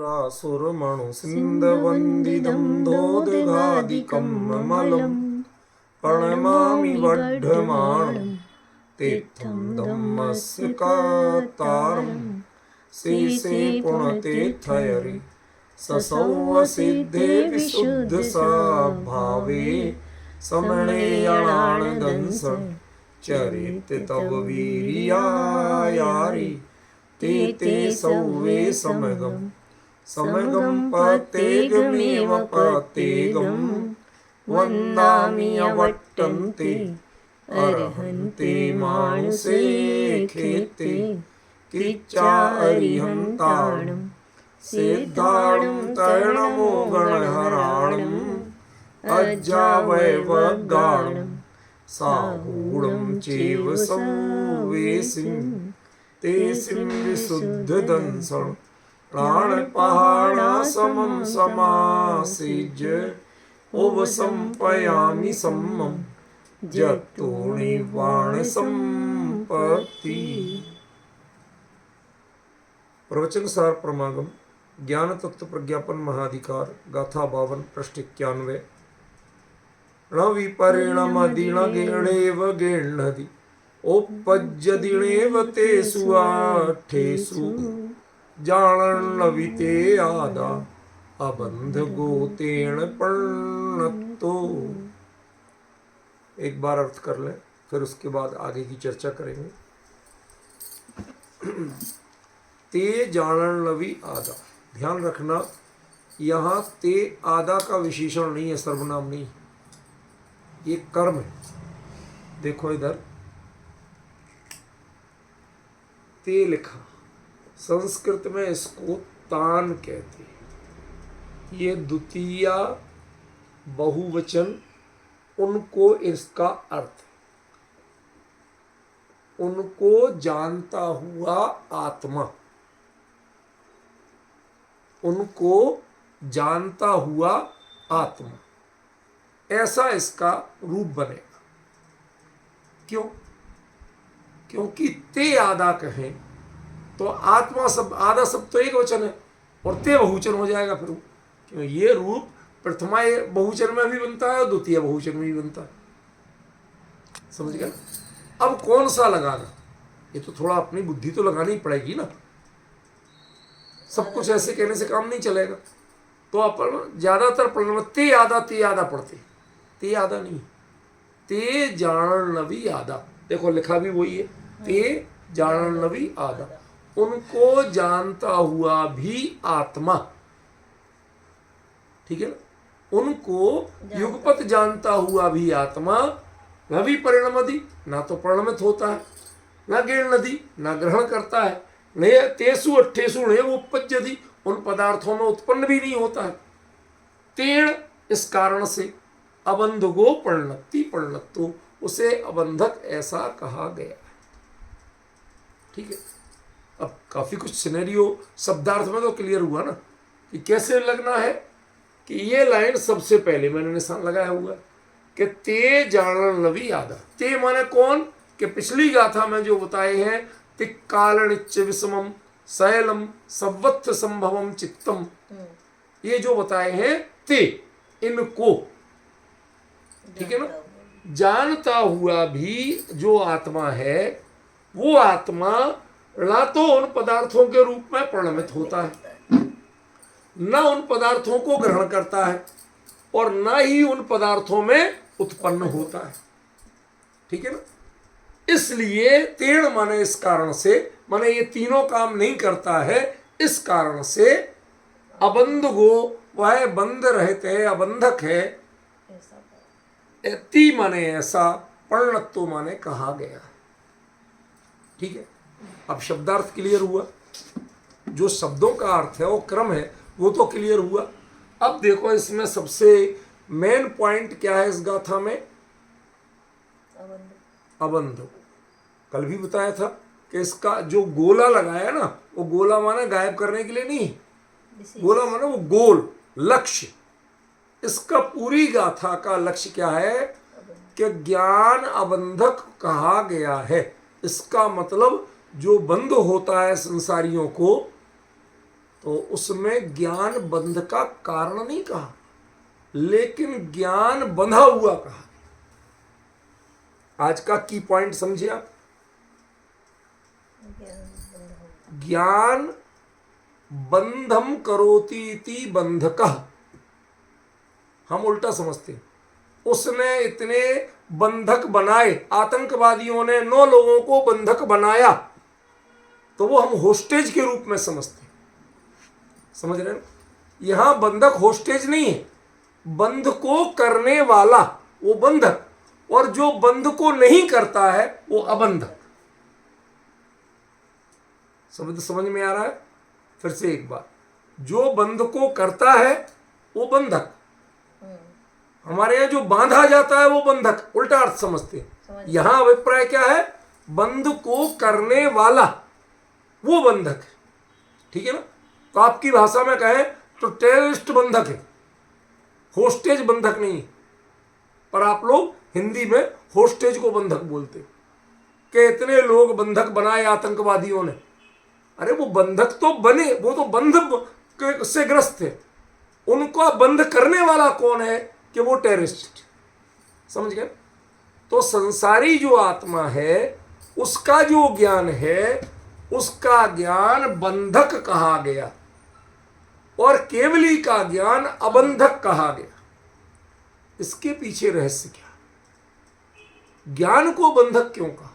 प्रासुरमणु सिन्धवन्दितं दोदगादिकं ममलं प्रणमामि वर्धमानं तीर्थं धम्मस्य कातारं शेषे पुण्यतीर्थयरि ससौवसिद्धे विशुद्धस्वभावे समणेयणानदंस चरित तव वीर्यायारि ते सौवे समगं पतेगमेव पतेगं वन्दामि अवट्टन्ते अर्हन्ते मानसे खेते किच्चा अरिहन्ताणं सिद्धाणं तरणमो गणहराणं अज्जावैवगाणं साहूढं चैव संवेसिं तेसिं विशुद्धदंसं प्राणपहाणासमं समासेज्य उपसंपयामि सम्मं जतोणिवाणसंपत्ति। प्रवचन सार प्रमागम ज्ञान तत्व प्रज्ञापन महाधिकार गाथा 52 पृष्ठ 91। न विपरिणमदिण गेणेव गेण्हदि ओपज्यदिणेव तेषु आठेषु जाणन्नविते आदा अबंध गोतेण पर्णतो। एक बार अर्थ कर लें, फिर उसके बाद आगे की चर्चा करेंगे। ते जाणन्नवि आदा, ध्यान रखना यहाँ ते आदा का विशेषण नहीं है, सर्वनाम नहीं, ये कर्म है। देखो इधर ते लिखा, संस्कृत में इसको तान कहते हैं। ये द्वितीया बहुवचन, उनको इसका अर्थ, उनको जानता हुआ आत्मा, उनको जानता हुआ आत्मा, ऐसा इसका रूप बनेगा। क्यों? क्योंकि ते आदा कहें तो आत्मा सब, आदा सब तो एक वचन है और ते बहुवचन हो जाएगा। फिर क्यों ये रूप प्रथमा बहुवचन में भी बनता है और द्वितीय बहुवचन में भी बनता है। समझ गया? अब कौन सा लगाना, ये तो थोड़ा अपनी बुद्धि तो लगानी पड़ेगी ना, सब कुछ ऐसे कहने से काम नहीं चलेगा। तो अपन ज्यादातर पढ़ने ते आदा पढ़ते, ते आदा नहीं, ते जाणन्नवि आदा। देखो लिखा भी वही है, ते जाणन्नवि आदा, उनको जानता हुआ भी आत्मा। ठीक है ना? उनको युगपत जानता हुआ भी आत्मा न भी परिणमदि, ना तो परिणमित होता है, न गेणनदि, ना ग्रहण करता है, न तेसु अट्ठेसु न उपपज्यति, उन पदार्थों में उत्पन्न भी नहीं होता है। तेण, इस कारण से, अबंधगो परिणति परिणत्तो, उसे अबंधक ऐसा कहा गया। ठीक है? अब काफी कुछ सिनेरियो शब्दार्थ में तो क्लियर हुआ ना कि कैसे लगना है। कि ये लाइन सबसे पहले मैंने निशान लगाया हुआ कि ते जाणन्नवि आदा। ते माने कौन? कि पिछली गाथा में जो बताए हैं, तिक्कालनिच्च विषमम शैलम सवत्थ संभवम चित्तम, ये जो बताए हैं ते, इनको, ठीक है ना, जानता हुआ भी जो आत्मा है, वो आत्मा ना तो उन पदार्थों के रूप में परिणमित होता है, न उन पदार्थों को ग्रहण करता है, और न ही उन पदार्थों में उत्पन्न होता है। ठीक है ना? इसलिए तेण माने इस कारण से, माने ये तीनों काम नहीं करता है, इस कारण से अबंध गो, वह बंध रहते अबंधक है, ती माने ऐसा, परिणत्तो माने कहा गया। ठीक है? अब शब्दार्थ क्लियर हुआ, जो शब्दों का अर्थ है वो क्रम है, वो तो क्लियर हुआ। अब देखो इसमें सबसे मेन पॉइंट क्या है इस गाथा में? अबंध। कल भी बताया था कि इसका जो गोला लगाया ना, वो गोला माना गायब करने के लिए नहीं, गोला माना वो गोल लक्ष्य। इसका पूरी गाथा का लक्ष्य क्या है? कि ज्ञान अबंधक कहा गया है। इसका मतलब जो बंद होता है संसारियों को, तो उसमें ज्ञान बंध का कारण नहीं कहा, लेकिन ज्ञान बंधा हुआ कहा। आज का की पॉइंट समझे आप? ज्ञान बंधम करोति इति बंधकः। हम उल्टा समझते, उसने इतने बंधक बनाए, आतंकवादियों ने 9 लोगों को बंधक बनाया, तो वो हम होस्टेज के रूप में समझते। समझ रहे हैं? यहां बंधक होस्टेज नहीं है, बंध को करने वाला वो बंधक, और जो बंध को नहीं करता है वो अबंधक। समझ में आ रहा है? फिर से एक बार, जो बंध को करता है वो बंधक, हमारे यहां जो बांधा जाता है वो बंधक, उल्टा अर्थ समझते। यहां अभिप्राय क्या है? बंध को करने वाला वो बंधक है। ठीक है ना? तो आपकी भाषा में कहें तो टेररिस्ट बंधक है, होस्टेज बंधक नहीं है। पर आप लोग हिंदी में होस्टेज को बंधक बोलते कि इतने लोग बंधक बनाए आतंकवादियों ने। अरे वो बंधक तो बने, वो तो बंध से ग्रस्त थे, उनको बंद करने वाला कौन है? कि वो टेररिस्ट। समझ गए? तो संसारी जो आत्मा है उसका जो ज्ञान है, उसका ज्ञान बंधक कहा गया, और केवली का ज्ञान अबंधक कहा गया। इसके पीछे रहस्य क्या? ज्ञान को बंधक क्यों कहा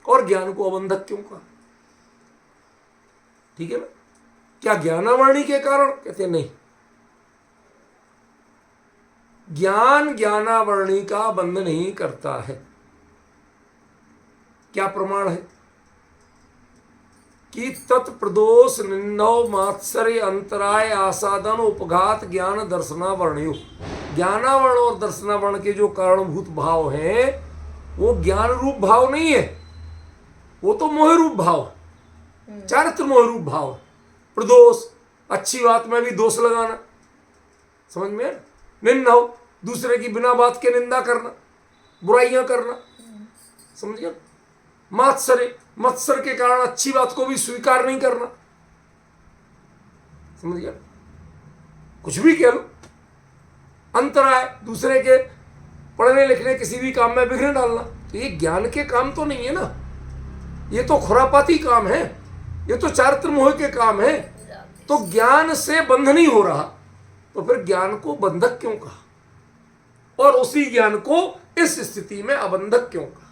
और ज्ञान को अबंधक क्यों कहा? ठीक है ना? क्या ज्ञानावाणी के कारण? कहते नहीं, ज्ञान ज्ञानावरणी का बंध नहीं करता है। क्या प्रमाण है? कि तत्प्रदोष निंदव मात्सर्य अंतराय आसादन उपघात ज्ञान दर्शनावर्णयो। ज्ञानावर्ण और दर्शनावर्ण के जो कारणभूत भाव हैं वो ज्ञान रूप भाव नहीं है, वो तो मोह रूप भाव, चारित्र मोह रूप भाव। प्रदोष, अच्छी बात में भी दोष लगाना, समझ में? निंदव, दूसरे की बिना बात के निंदा करना, बुराइयां करना, समझ गया? मात्सर्य, मत्सर के कारण अच्छी बात को भी स्वीकार नहीं करना, समझ गया? कुछ भी कह लो। अंतराय, दूसरे के पढ़ने लिखने किसी भी काम में विघ्न डालना, तो ये ज्ञान के काम तो नहीं है ना, ये तो खुरापाती काम है, ये तो चारित्र मोह के काम है। तो ज्ञान से बंध नहीं हो रहा, तो फिर ज्ञान को बंधक क्यों कहा और उसी ज्ञान को इस स्थिति में अबंधक क्यों कहा?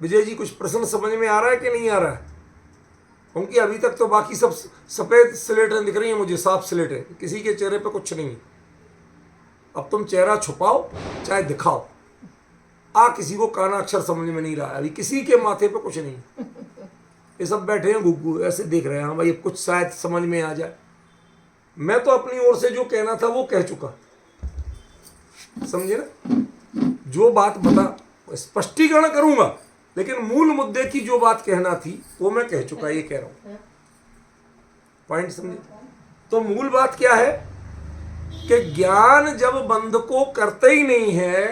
विजय जी, कुछ प्रश्न समझ में आ रहा है कि नहीं आ रहा है? क्योंकि अभी तक तो बाकी सब सफेद स्लेटें दिख रही हैं मुझे, साफ स्लेटें, किसी के चेहरे पे कुछ नहीं है। अब तुम चेहरा छुपाओ चाहे दिखाओ, किसी को काना अक्षर समझ में नहीं रहा है, अभी किसी के माथे पे कुछ नहीं। ये सब बैठे हैं गुग्गू, ऐसे देख रहे हैं, हाँ भाई कुछ शायद समझ में आ जाए। मैं तो अपनी ओर से जो कहना था वो कह चुका, समझे ना? जो बात बता स्पष्टीकरण करूंगा, लेकिन मूल मुद्दे की जो बात कहना थी वो मैं कह चुका, ये कह रहा हूं। पॉइंट समझे? तो मूल बात क्या है कि ज्ञान जब बंध को करते ही नहीं है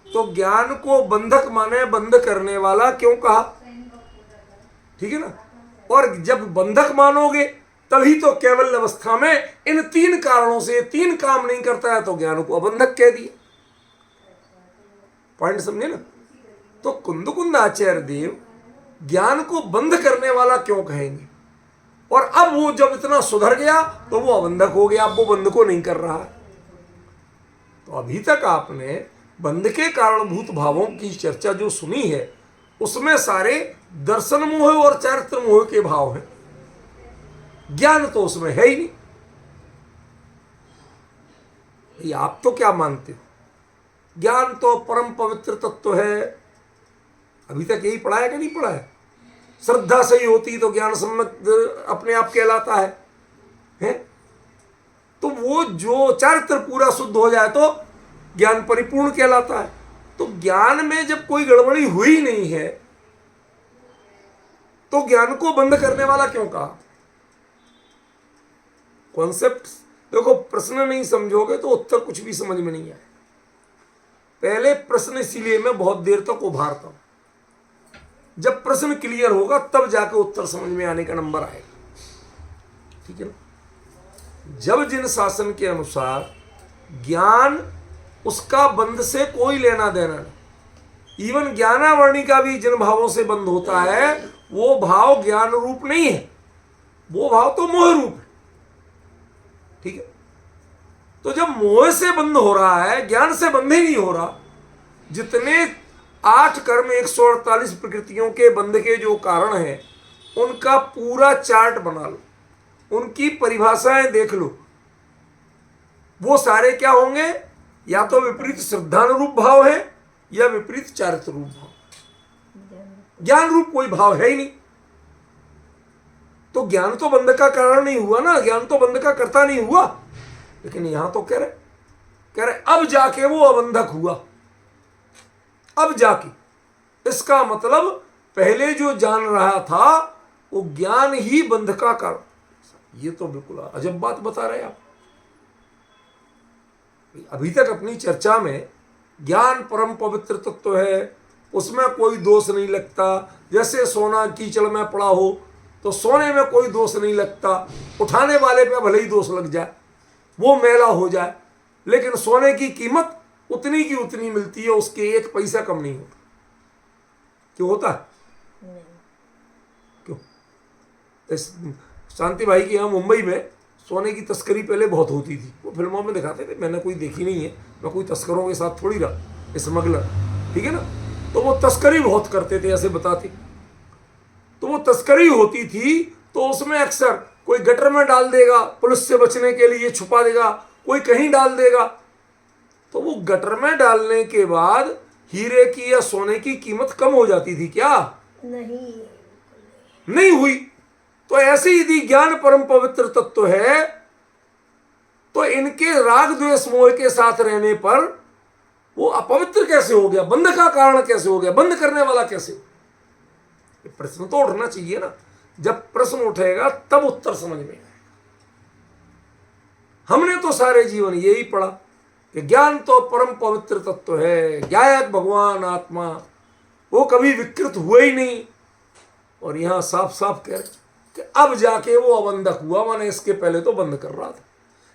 तो ज्ञान को बंधक माने, बंध करने वाला क्यों कहा? ठीक है ना? और जब बंधक मानोगे तभी तो केवल अवस्था में इन 3 कारणों से 3 काम नहीं करता है तो ज्ञान को अबंधक कह दिया। पॉइंट समझे ना? तो कुंद आचार्य देव ज्ञान को बंध करने वाला क्यों कहेंगे? और अब वो जब इतना सुधर गया तो वो अबंधक हो गया, अब वो बंध को नहीं कर रहा। तो अभी तक आपने बंध के कारणभूत भावों की चर्चा जो सुनी है उसमें सारे दर्शन मोह और चारित्र मोह के भाव हैं, ज्ञान तो उसमें है ही नहीं। आप तो क्या मानते हो? ज्ञान तो परम पवित्र तत्व है। अभी तक यही पढ़ा है कि नहीं पढ़ा है? श्रद्धा सही होती तो ज्ञान सम्यक अपने आप कहलाता है? तो वो जो चारित्र पूरा शुद्ध हो जाए तो ज्ञान परिपूर्ण कहलाता है। तो ज्ञान में जब कोई गड़बड़ी हुई नहीं है तो ज्ञान को बंद करने वाला क्यों कहा? कॉन्सेप्ट देखो, प्रश्न नहीं समझोगे तो उत्तर कुछ भी समझ में नहीं आए। पहले प्रश्न इसीलिए मैं बहुत देर तक उभारता हूं जब प्रश्न क्लियर होगा तब जाके उत्तर समझ में आने का नंबर आएगा। ठीक है ना। जब जिन शासन के अनुसार ज्ञान, उसका बंध से कोई लेना देना नहीं। इवन ज्ञानावरणी का भी जिन भावों से बंध होता है वो भाव ज्ञान रूप नहीं है, वो भाव तो मोह रूप है। ठीक है। तो जब मोह से बंध हो रहा है, ज्ञान से बंध ही नहीं हो रहा, जितने 8 कर्म 148 प्रकृतियों के बंध के जो कारण हैं उनका पूरा चार्ट बना लो, उनकी परिभाषाएं देख लो, वो सारे क्या होंगे? या तो विपरीत श्रद्धानुरूप भाव है या विपरीत चारित्र रूप भाव। ज्ञान रूप कोई भाव है ही नहीं। तो ज्ञान तो बंध का कारण नहीं हुआ ना, ज्ञान तो बंध का कर्ता नहीं हुआ। लेकिन यहां तो कह रहे अब जाके वो अबंधक हुआ, अब जाके। इसका मतलब पहले जो जान रहा था वो ज्ञान ही बंध का कारण। ये तो बिल्कुल अजब बात बता रहे आप। अभी तक अपनी चर्चा में ज्ञान परम पवित्र तत्व है, उसमें कोई दोष नहीं लगता। जैसे सोना कीचड़ में पड़ा हो तो सोने में कोई दोष नहीं लगता, उठाने वाले पे भले ही दोष लग जाए, वो मैला हो जाए, लेकिन सोने की कीमत उतनी की उतनी मिलती है, उसके 1 पैसा कम नहीं होता। क्यों होता है? क्यों? शांति भाई के यहाँ मुंबई में सोने की तस्करी पहले बहुत होती थी, वो फिल्मों में दिखाते थे, मैंने कोई देखी नहीं है, मैं कोई तस्करों के साथ थोड़ी रहा, स्मगलर। ठीक है ना। तो वो तस्करी बहुत करते थे, ऐसे बताते। तो वो तस्करी होती थी तो उसमें अक्सर कोई गटर में डाल देगा, पुलिस से बचने के लिए छुपा देगा, कोई कहीं डाल देगा। तो वो गटर में डालने के बाद हीरे की या सोने की कीमत कम हो जाती थी क्या? नहीं हुई। तो ऐसे यदि ज्ञान परम पवित्र तत्व है तो इनके राग द्वेष मोह के साथ रहने पर वो अपवित्र कैसे हो गया? बंध का कारण कैसे हो गया? बंध करने वाला कैसे? प्रश्न तो उठना चाहिए ना। जब प्रश्न उठेगा तब उत्तर समझ में आएगा। हमने तो सारे जीवन यही पढ़ा कि ज्ञान तो परम पवित्र तत्व है, ज्ञायत भगवान आत्मा, वो कभी विकृत हुए ही नहीं। और यहां साफ साफ कह रहे कि अब जाके वो अबंधक हुआ, माने इसके पहले तो बंद कर रहा था।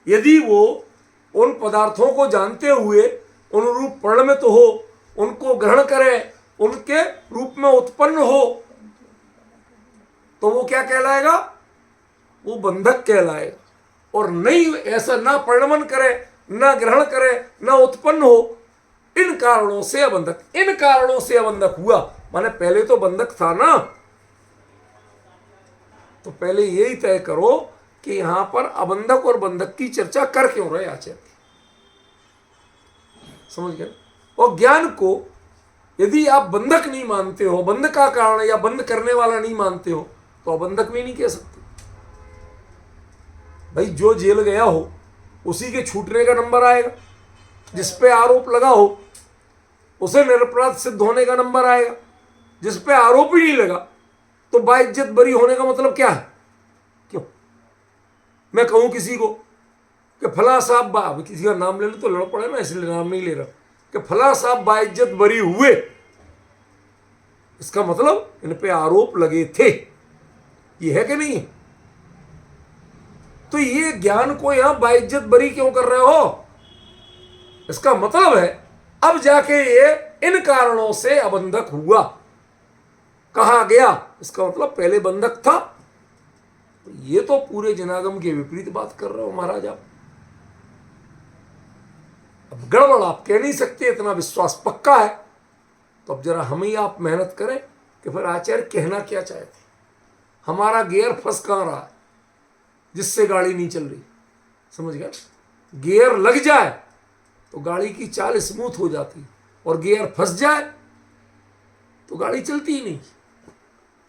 यदि वो उन पदार्थों को जानते हुए उन रूप परिणमित हो, उनको ग्रहण करे, उनके रूप में उत्पन्न हो, तो वो क्या कहलाएगा? वो बंधक कहलाएगा। और नहीं ऐसा ना परिणमन करे, ना ग्रहण करे, ना उत्पन्न हो, इन कारणों से अबंधक। इन कारणों से अबंधक हुआ माने पहले तो बंधक था ना। तो पहले यही तय करो कि यहां पर अबंधक और बंधक की चर्चा कर क्यों रहे आचार्य। समझ गए? और ज्ञान को यदि आप बंधक नहीं मानते हो, बंध का कारण या बंद करने वाला नहीं मानते हो, तो अबंधक भी नहीं कह सकते। भाई जो जेल गया हो उसी के छूटने का नंबर आएगा, जिस पे आरोप लगा हो उसे निरपराध सिद्ध होने का नंबर आएगा। जिस पे आरोप ही नहीं लगा तो बाइज्जत बरी होने का मतलब क्या है? क्यों मैं कहूं किसी को कि फला साहब अब किसी का नाम ले लो तो लड़ पड़े ना, इसलिए नाम नहीं ले रहा, कि फला साहब बाइज्जत बरी हुए, इसका मतलब इन पे आरोप लगे थे। ये है कि नहीं? तो ये ज्ञान को यहां बाइज्जत बरी क्यों कर रहे हो? इसका मतलब है अब जाके ये इन कारणों से अबंधक हुआ कहा गया। इसका मतलब पहले बंधक था। तो ये तो पूरे जनागम के विपरीत बात कर रहे हो महाराज आप। अब गड़बड़ आप कह नहीं सकते, इतना विश्वास पक्का है। तो अब जरा हम ही आप मेहनत करें कि फिर आचार्य कहना क्या चाहते, हमारा गियर फंस कहां रहा है जिससे गाड़ी नहीं चल रही। समझ गए? गियर लग जाए तो गाड़ी की चाल स्मूथ हो जाती, और गियर फंस जाए तो गाड़ी चलती ही नहीं,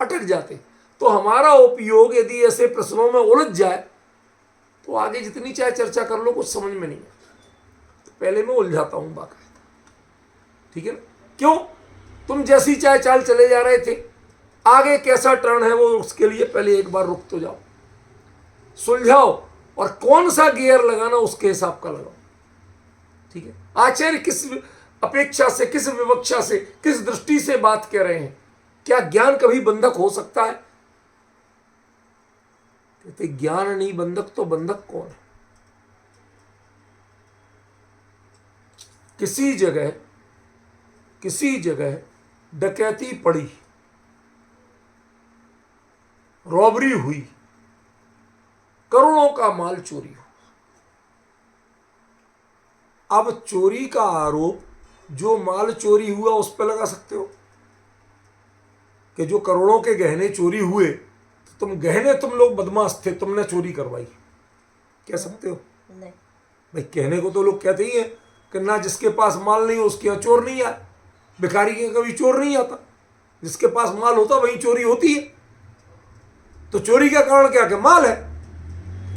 अटक जाते। तो हमारा उपयोग यदि ऐसे प्रश्नों में उलझ जाए तो आगे जितनी चाहे चर्चा कर लो कुछ समझ में नहीं आता। तो पहले मैं उलझाता हूं बाकायदा। ठीक है ना? क्यों? तुम जैसी चाहे चाल चले जा रहे थे, आगे कैसा टर्न है वो उसके लिए पहले एक बार रुक तो जाओ, सुलझाओ, और कौन सा गियर लगाना उसके हिसाब का लगाओ। ठीक है? आचार्य किस अपेक्षा से, किस विवक्षा से, किस दृष्टि से बात कह रहे हैं, क्या ज्ञान कभी बंधक हो सकता है? कहते ज्ञान नहीं बंधक तो बंधक कौन है? किसी जगह डकैती पड़ी, रॉबरी हुई, करोड़ों का माल चोरी हुआ। अब चोरी का आरोप जो माल चोरी हुआ उस पर लगा सकते हो कि जो करोड़ों के गहने चोरी हुए तो तुम लोग बदमाश थे, तुमने चोरी करवाई, कह सकते हो? नहीं भाई कहने को तो लोग कहते ही हैं कि ना जिसके पास माल नहीं हो उसके यहाँ चोर नहीं आए। भिखारी के कभी चोर नहीं आता, जिसके पास माल होता वहीं चोरी होती है। तो चोरी का कारण क्या? कि माल है।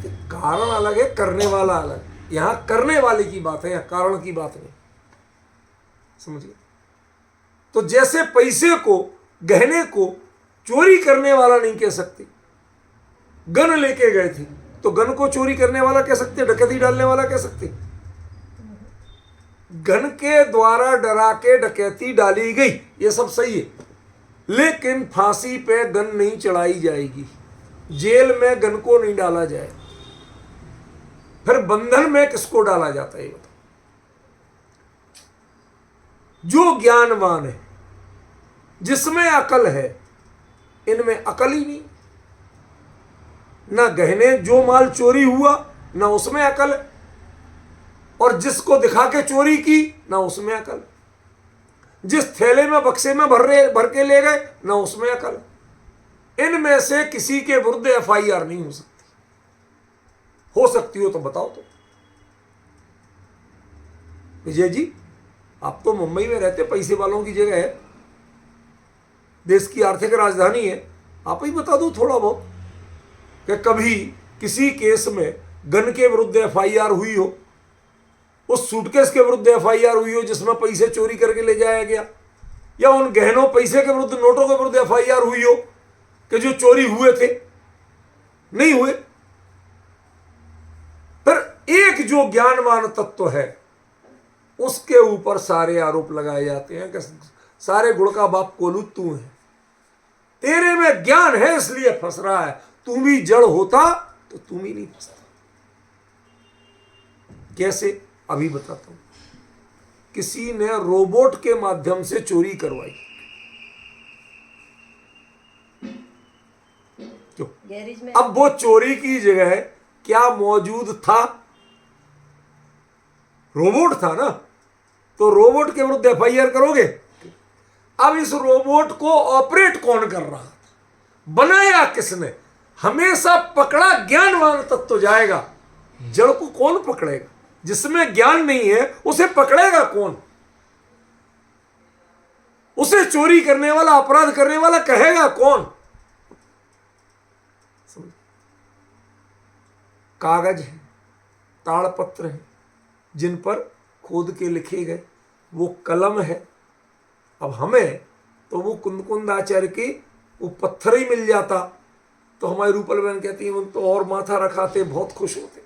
तो कारण अलग है, करने वाला अलग। यहां करने वाले की बात है, यहां कारण की बात नहीं, समझिए। तो जैसे पैसे को, गहने को चोरी करने वाला नहीं कह सकते, गन लेके गए थे तो गन को चोरी करने वाला कह सकते, डकैती डालने वाला कह सकते। गन के द्वारा डरा के डकैती डाली गई, ये सब सही है, लेकिन फांसी पे गन नहीं चढ़ाई जाएगी, जेल में गन को नहीं डाला जाए। फिर बंधन में किसको डाला जाता है? ये बताओ। जो ज्ञानवान है, जिसमें अकल है, इनमें अकल ही नहीं। ना गहने, जो माल चोरी हुआ ना उसमें अकल है, और जिसको दिखा के चोरी की ना उसमें अकल, जिस थैले में बक्से में भर के ले गए ना उसमें अकल। इनमें से किसी के विरुद्ध एफआईआर नहीं हो सकती। हो सकती हो तो बताओ। तो विजय जी, आप तो मुंबई में रहते, पैसे वालों की जगह है, देश की आर्थिक राजधानी है, आप ही बता दो थोड़ा बहुत कि कभी किसी केस में गन के विरुद्ध एफआईआर हुई हो, उस सूटकेस के विरुद्ध एफआईआर हुई हो जिसमें पैसे चोरी करके ले जाया गया, या उन गहनों, पैसे के विरुद्ध, नोटों के विरुद्ध एफआईआर हुई हो कि जो चोरी हुए थे, नहीं हुए। पर एक जो ज्ञानवान तत्व है उसके ऊपर सारे आरोप लगाए जाते हैं कि सारे गुण का बाप कोलू तू है, तेरे में ज्ञान है इसलिए फंस रहा है, तू भी जड़ होता तो तुम ही नहीं फंसता। कैसे? अभी बताता हूं। किसी ने रोबोट के माध्यम से चोरी करवाई, क्यों? गैरेज में। अब वो चोरी की जगह क्या मौजूद था? रोबोट था ना, तो रोबोट के विरुद्ध एफआईआर करोगे। अब इस रोबोट को ऑपरेट कौन कर रहा था, बनाया किसने? हमेशा पकड़ा ज्ञानवान तत्व जाएगा, जड़ को कौन पकड़ेगा? जिसमें ज्ञान नहीं है उसे पकड़ेगा कौन? उसे चोरी करने वाला, अपराध करने वाला कहेगा कौन? कागज है, ताड़पत्र है, जिन पर खोद के लिखे गए, वो कलम है। अब हमें तो वो कुंद आचार्य के वो पत्थर ही मिल जाता तो हमारी रूपल बहन कहती है उन तो और माथा रखाते, बहुत खुश होते,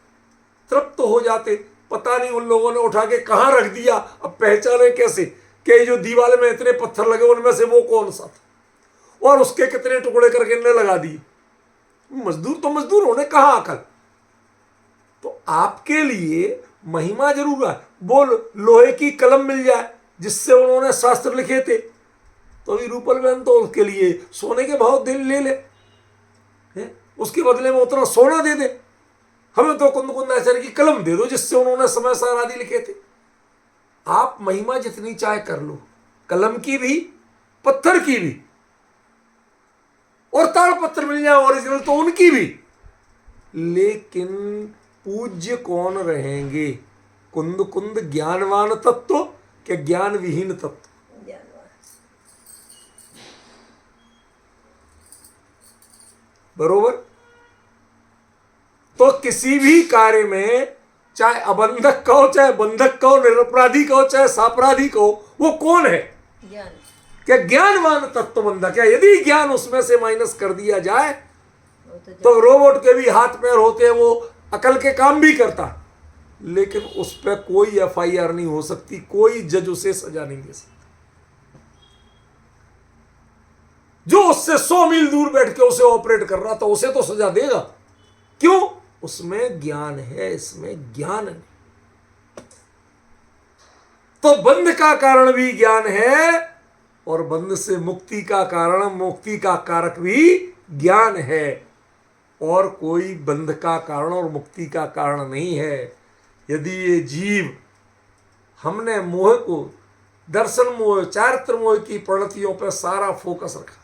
तृप्त हो जाते। पता नहीं उन लोगों ने उठा के कहाँ रख दिया, अब पहचाने कैसे कि जो दीवार में इतने पत्थर लगे उनमें से वो कौन सा था, और उसके कितने टुकड़े करके इन्हें लगा दिए। मजदूर तो मजदूर होने, कहाँ अकल? तो आपके लिए महिमा जरूर है, वो लोहे की कलम मिल जाए जिससे उन्होंने शास्त्र लिखे थे, तो अभी रूपल बहन तो उसके लिए सोने के भाव दिल ले ले, उसके बदले में उतना सोना दे दे। हमें तो कुंद आचार्य की कलम दे दो जिससे उन्होंने समय सार आदि लिखे थे। आप महिमा जितनी चाहे कर लो, कलम की भी, पत्थर की भी, और ताड़पत्र मिल जाए ओरिजिनल तो उनकी भी, लेकिन पूज्य कौन रहेंगे? कुंद ज्ञानवान तत्व के ज्ञान विहीन तत्व? बरोबर। तो किसी भी कार्य में चाहे अबंधक कहो, चाहे बंधक कहो, निरपराधी कहो, चाहे सापराधी कहो, वो कौन है? ज्ञान। क्या ज्ञानवान तत्व बंधक? क्या यदि ज्ञान उसमें से माइनस कर दिया जाए तो रोबोट के भी हाथ पैर होते हैं, वो अकल के काम भी करता, लेकिन उस पर कोई एफआईआर नहीं हो सकती, कोई जज उसे सजा नहीं दे सकता। जो उससे 100 मील दूर बैठ के उसे ऑपरेट कर रहा था उसे तो सजा देगा। क्यों? उसमें ज्ञान है, इसमें ज्ञान नहीं। तो बंध का कारण भी ज्ञान है और बंध से मुक्ति का कारण, मुक्ति का कारक भी ज्ञान है। और कोई बंध का कारण और मुक्ति का कारण नहीं है। यदि ये जीव, हमने मोह को, दर्शन मोह, चारित्र मोह की प्रवृत्तियों पर सारा फोकस रखा,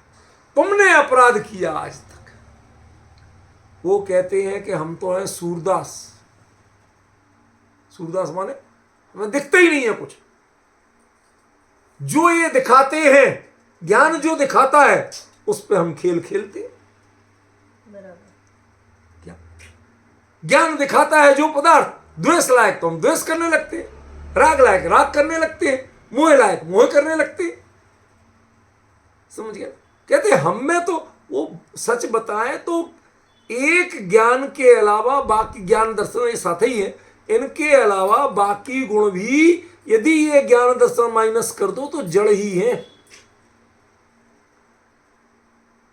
तुमने अपराध किया आज तक। वो कहते हैं कि हम तो हैं सूरदास। सूरदास माने हमें दिखता ही नहीं है कुछ। जो ये दिखाते हैं, ज्ञान जो दिखाता है, उस पे हम खेल खेलते हैं। क्या ज्ञान दिखाता है? जो पदार्थ द्वेष लायक तो हम द्वेष करने लगते हैं, राग लायक राग करने लगते हैं, मोह लायक मोह करने लगते हैं। समझ गया? कहते हैं हम में तो वो सच बताएं तो एक ज्ञान के अलावा बाकी, ज्ञान दर्शन ये साथ ही है, इनके अलावा बाकी गुण भी यदि ये ज्ञान दर्शन माइनस कर दो तो जड़ ही है।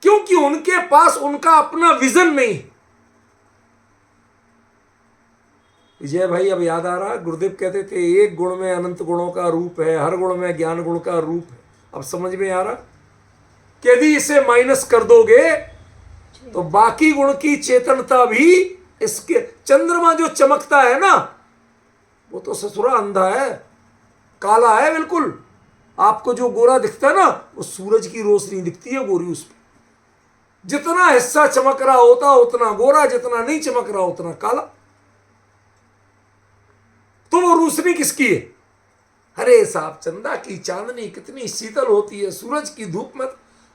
क्योंकि उनके पास उनका अपना विजन नहीं। विजय भाई अब याद आ रहा, गुरुदेव कहते थे एक गुण में अनंत गुणों का रूप है, हर गुण में ज्ञान गुण का रूप है। अब समझ में आ रहा कि यदि इसे माइनस कर दोगे तो बाकी गुण की चेतनता भी, इसके चंद्रमा जो चमकता है ना, वो तो ससुरा अंधा है, काला है बिल्कुल। आपको जो गोरा दिखता है ना, वो सूरज की रोशनी दिखती है गोरी उस पर। जितना हिस्सा चमक रहा होता उतना गोरा, जितना नहीं चमक रहा उतना काला। तो वो रोशनी किसकी है? अरे साहब, चंदा की चांदनी कितनी शीतल होती है सूरज की धूप में।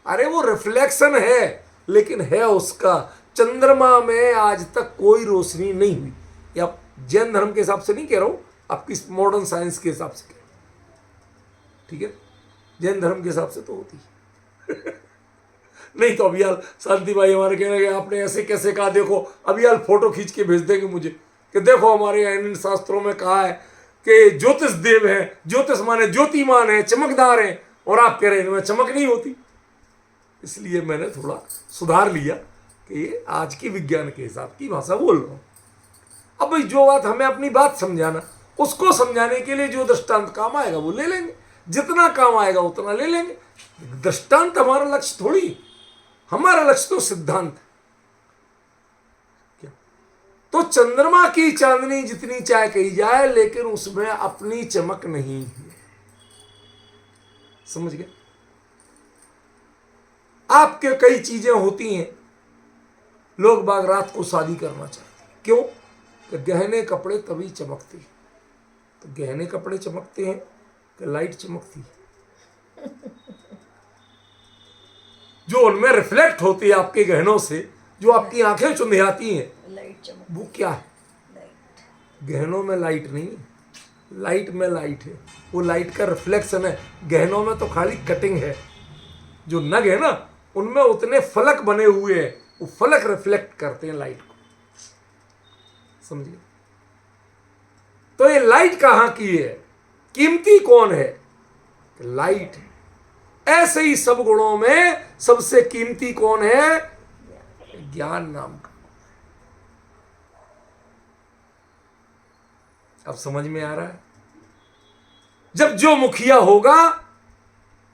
अरे वो रिफ्लेक्शन है, लेकिन है उसका। चंद्रमा में आज तक कोई रोशनी नहीं हुई। या जैन धर्म के हिसाब से नहीं कह रहा हूं, आपकी मॉडर्न साइंस के हिसाब से कह रहा हूं, ठीक है? जैन धर्म के हिसाब से तो होती है। नहीं तो अभी यार शांति भाई हमारे कहने लगे आपने ऐसे कैसे कहा, देखो अभी यार फोटो खींच के भेज देंगे मुझे कि देखो हमारे यहाँ इन शास्त्रों में कहा है कि ज्योतिष देव है, ज्योतिष माने ज्योतिमान है, चमकदार है, और आप कह रहे हैं इनमें चमक नहीं होती। इसलिए मैंने थोड़ा सुधार लिया कि आज की विज्ञान के हिसाब की भाषा बोल रहा हूँ। अब भाई जो बात हमें अपनी बात समझाना, उसको समझाने के लिए जो दृष्टांत काम आएगा वो ले लेंगे, जितना काम आएगा उतना ले लेंगे। दृष्टांत हमारा लक्ष्य थोड़ी, हमारा लक्ष्य तो सिद्धांत है। क्या? तो चंद्रमा की चांदनी जितनी चाहे कही जाए, लेकिन उसमें अपनी चमक नहीं है। समझ गए? आपके कई चीजें होती हैं, लोग बाग रात को शादी करना चाहते हैं। क्यों? कि गहने कपड़े तभी चमकते हैं। तो गहने कपड़े चमकते हैं कि लाइट चमकती है? जो उनमें रिफ्लेक्ट होती है आपके गहनों से, जो आपकी आंखें चुंधियाती हैं, वो क्या है? गहनों में लाइट नहीं है, लाइट में लाइट है। वो लाइट का रिफ्लेक्शन है। गहनों में तो खाली कटिंग है। जो नग है ना, उनमें उतने फलक बने हुए हैं, वो फलक रिफ्लेक्ट करते हैं लाइट को। समझिए? तो ये लाइट कहां की है? कीमती कौन है? लाइट है। ऐसे ही सब गुणों में सबसे कीमती कौन है? ज्ञान नाम का। अब समझ में आ रहा है? जब जो मुखिया होगा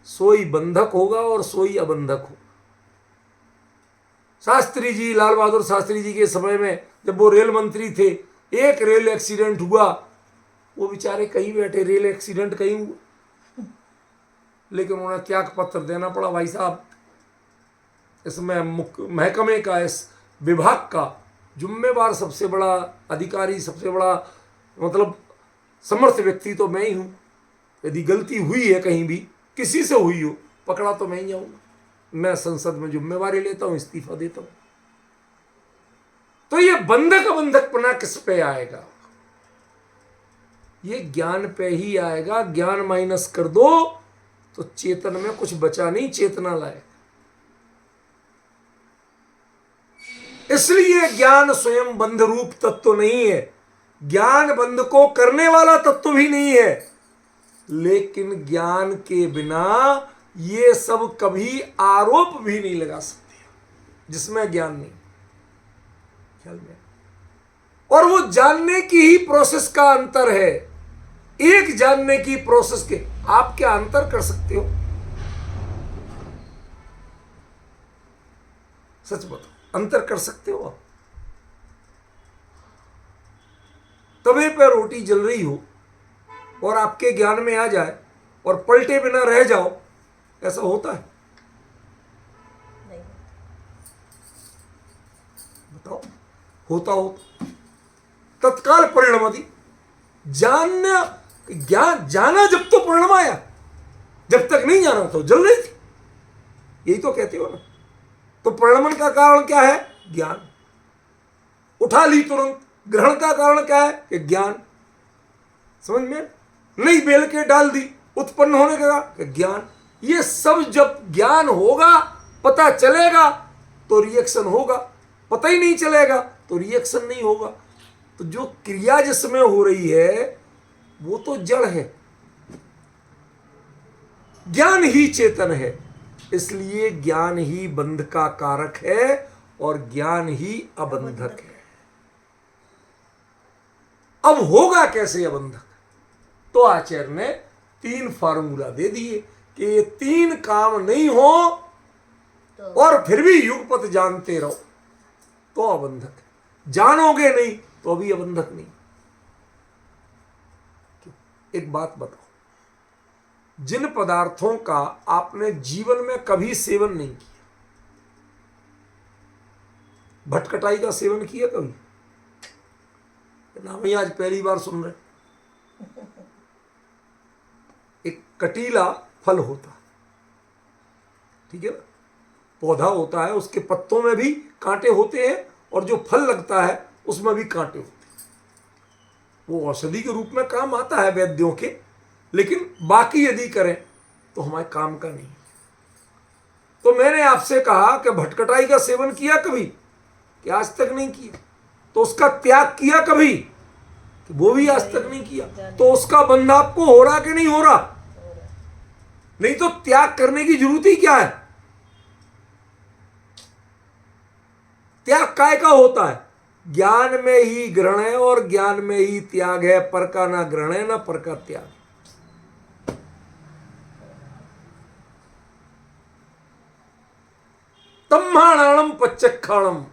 सोई बंधक होगा और सोई अबंधक होगा। शास्त्री जी, लाल बहादुर शास्त्री जी के समय में जब वो रेल मंत्री थे, एक रेल एक्सीडेंट हुआ, वो बेचारे कहीं बैठे, रेल एक्सीडेंट कहीं हुआ, लेकिन उन्हें त्याग पत्र देना पड़ा। भाई साहब, इसमें महकमे का, इस विभाग का जिम्मेवार सबसे बड़ा अधिकारी, सबसे बड़ा मतलब समर्थ व्यक्ति तो मैं ही हूं। यदि गलती हुई है कहीं भी, किसी से हुई हो, पकड़ा तो मैं ही जाऊंगा। मैं संसद में जिम्मेवारी लेता हूं, इस्तीफा देता हूं। तो ये बंधक बंधकपना किस पे आएगा? ये ज्ञान पे ही आएगा। ज्ञान माइनस कर दो तो चेतन में कुछ बचा नहीं, चेतना लाए। इसलिए ज्ञान स्वयं बंध रूप तत्व नहीं है, ज्ञान बंध को करने वाला तत्व भी नहीं है। लेकिन ज्ञान के बिना ये सब कभी आरोप भी नहीं लगा सकते जिसमें ज्ञान नहीं। ख्याल में, और वो जानने की ही प्रोसेस का अंतर है। एक जानने की प्रोसेस के आप क्या अंतर कर सकते हो? सच बताओ, अंतर कर सकते हो आप? तवे पर रोटी जल रही हो और आपके ज्ञान में आ जाए और पलटे बिना रह जाओ, ऐसा होता है? नहीं। बताओ, होता हो तत्काल परिणाम आदि जानना, ज्ञान जाना जब तो परिणाम आया, जब तक नहीं जाना तो जल रही थी, यही तो कहते हो ना। तो परिणाम का कारण क्या है? ज्ञान। उठा ली तुरंत, ग्रहण का कारण क्या है? कि ज्ञान। समझ में? नहीं बेल के डाल दी, उत्पन्न होने का ज्ञान। ये सब जब ज्ञान होगा, पता चलेगा तो रिएक्शन होगा, पता ही नहीं चलेगा तो रिएक्शन नहीं होगा। तो जो क्रिया जिसमें हो रही है वो तो जड़ है, ज्ञान ही चेतन है। इसलिए ज्ञान ही बंध का कारक है और ज्ञान ही अबंधक है। अब होगा कैसे अबंधक? तो आचार्य ने 3 फार्मूला दे दिए कि ये 3 काम नहीं हो और फिर भी युगपत जानते रहो तो अबंधक है। जानोगे नहीं तो अभी अबंधक नहीं। एक बात बताओ, जिन पदार्थों का आपने जीवन में कभी सेवन नहीं किया, भटकटाई का सेवन किया कभी? नाम ही आज पहली बार सुन रहे। एक कटीला फल होता, ठीक है ना, पौधा होता है, उसके पत्तों में भी कांटे होते हैं और जो फल लगता है उसमें भी कांटे होते हैं। वो औषधि के रूप में काम आता है वैद्यों के, लेकिन बाकी यदि करें तो हमारे काम का नहीं। तो मैंने आपसे कहा कि भटकटाई का सेवन किया कभी? कि आज तक नहीं किया। तो उसका त्याग किया कभी? कि वो भी आज तक नहीं किया। तो उसका बंध आपको हो रहा कि नहीं हो रहा? नहीं तो त्याग करने की जरूरत ही क्या है? त्याग काय का होता है? ज्ञान में ही ग्रहण है और ज्ञान में ही त्याग है। पर का ना ग्रहण है ना पर का त्याग। तम्हाणाणम पच्चक्षाणम,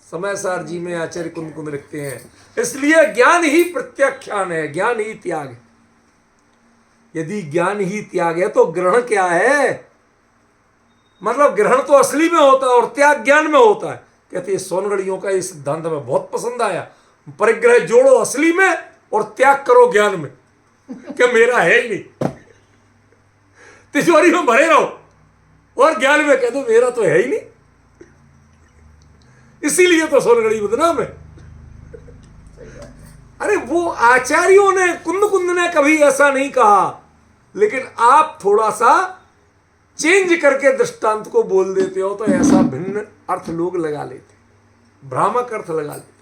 समय सार जी में आचार्य कुंद कुंद लिखते हैं। इसलिए ज्ञान ही प्रत्याख्यान है, ज्ञान ही त्याग है। यदि ज्ञान ही त्याग है तो ग्रहण क्या है? मतलब ग्रहण तो असली में होता है और त्याग ज्ञान में होता है। कहते हैं सोनगढ़ियों का इस सिद्धांत में बहुत पसंद आया। परिग्रह जोड़ो असली में और त्याग करो ज्ञान में। क्या मेरा है ही नहीं, तिजोरी में भरे रहो और ज्ञान में कह दो मेरा तो है ही नहीं। इसीलिए तो सोनगढ़ी बदनाम है। अरे वो आचार्यों ने, कुंद कुंद ने कभी ऐसा नहीं कहा, लेकिन आप थोड़ा सा चेंज करके दृष्टांत को बोल देते हो तो ऐसा भिन्न अर्थ लोग लगा लेते, भ्रामक अर्थ लगा लेते।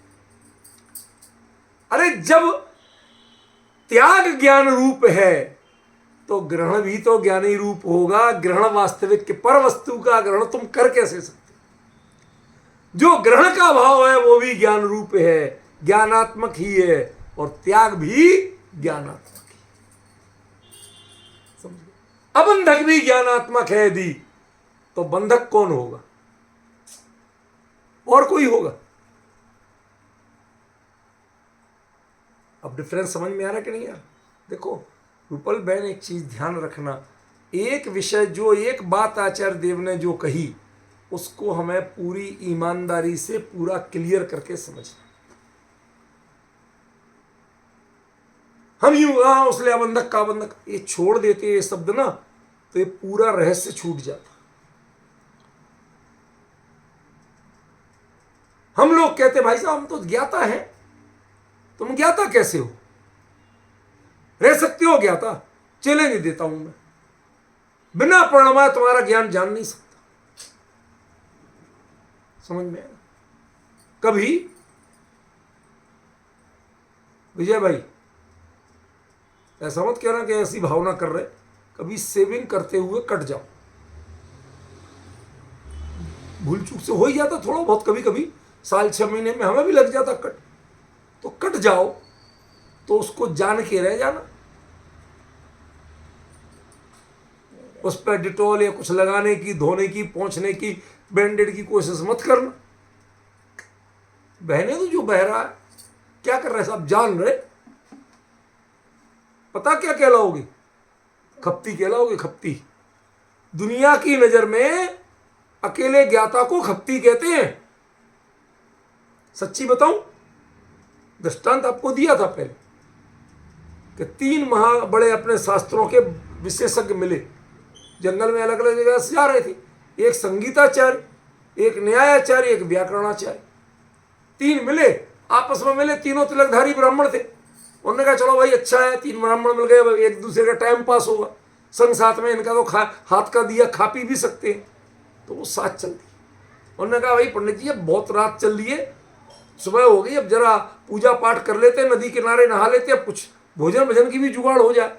अरे जब त्याग ज्ञान रूप है तो ग्रहण भी तो ज्ञानी रूप होगा। ग्रहण वास्तविक के पर वस्तु का ग्रहण तुम कर कैसे सकते? जो ग्रहण का भाव है वो भी ज्ञान रूप है, ज्ञानात्मक ही है, और त्याग भी ज्ञानात्मक ही। समझे? अबंधक भी ज्ञानात्मक है यदि, तो बंधक कौन होगा? और कोई होगा? अब डिफरेंस समझ में आ रहा है कि नहीं यार? देखो रूपल बहन, एक चीज ध्यान रखना, एक विषय जो एक बात आचार्य देव ने जो कही उसको हमें पूरी ईमानदारी से पूरा क्लियर करके समझना। हम यूं उसले अबंधक का बंधक ये छोड़ देते ये शब्द ना, तो ये पूरा रहस्य छूट जाता। हम लोग कहते भाई साहब हम तो ज्ञाता हैं। तुम ज्ञाता कैसे हो? रह सकते हो ज्ञाता? चैलेंज देता हूं मैं, बिना परिणाम तुम्हारा ज्ञान जान नहीं सकता। समझ में आया? कभी विजय भाई ऐसा मत कहना कि ऐसी भावना कर रहे, कभी सेविंग करते हुए कट जाओ। भूल चूक से हो ही जाता थोड़ा बहुत, कभी कभी साल 6 महीने में हमें भी लग जाता कट, तो कट जाओ तो उसको जान के रह जाना। उस पर डिटॉल या कुछ लगाने की, धोने की, पोंछने की, बैंडेड की कोशिश मत करना। बहने तो जो बह रहा है, क्या कर रहे हैं सब जान रहे, पता क्या कहलाओगे? खप्ती कहलाओगे, खप्ती। दुनिया की नजर में अकेले ज्ञाता को खप्ती कहते हैं। सच्ची बताऊं, दृष्टांत आपको दिया था पहले कि 3 बड़े अपने शास्त्रों के विशेषज्ञ मिले, जंगल में अलग अलग जगह से जा रहे थे। एक संगीताचार्य, एक न्यायाचार्य, एक व्याकरणाचार्य, 3 मिले, आपस में मिले। तीनों तिलकधारी ब्राह्मण थे। उन्होंने कहा चलो भाई अच्छा है, 3 ब्राह्मण मिल गए, एक दूसरे का टाइम पास होगा, संग साथ में इनका तो हाथ का दिया खा पी भी सकते हैं। तो वो साथ चल दी। उन्होंने कहा भाई पंडित जी अब बहुत रात चल रही है, सुबह हो गई, अब जरा पूजा पाठ कर लेते, नदी किनारे नहा लेते, अब कुछ भोजन भजन की भी जुगाड़ हो जाए।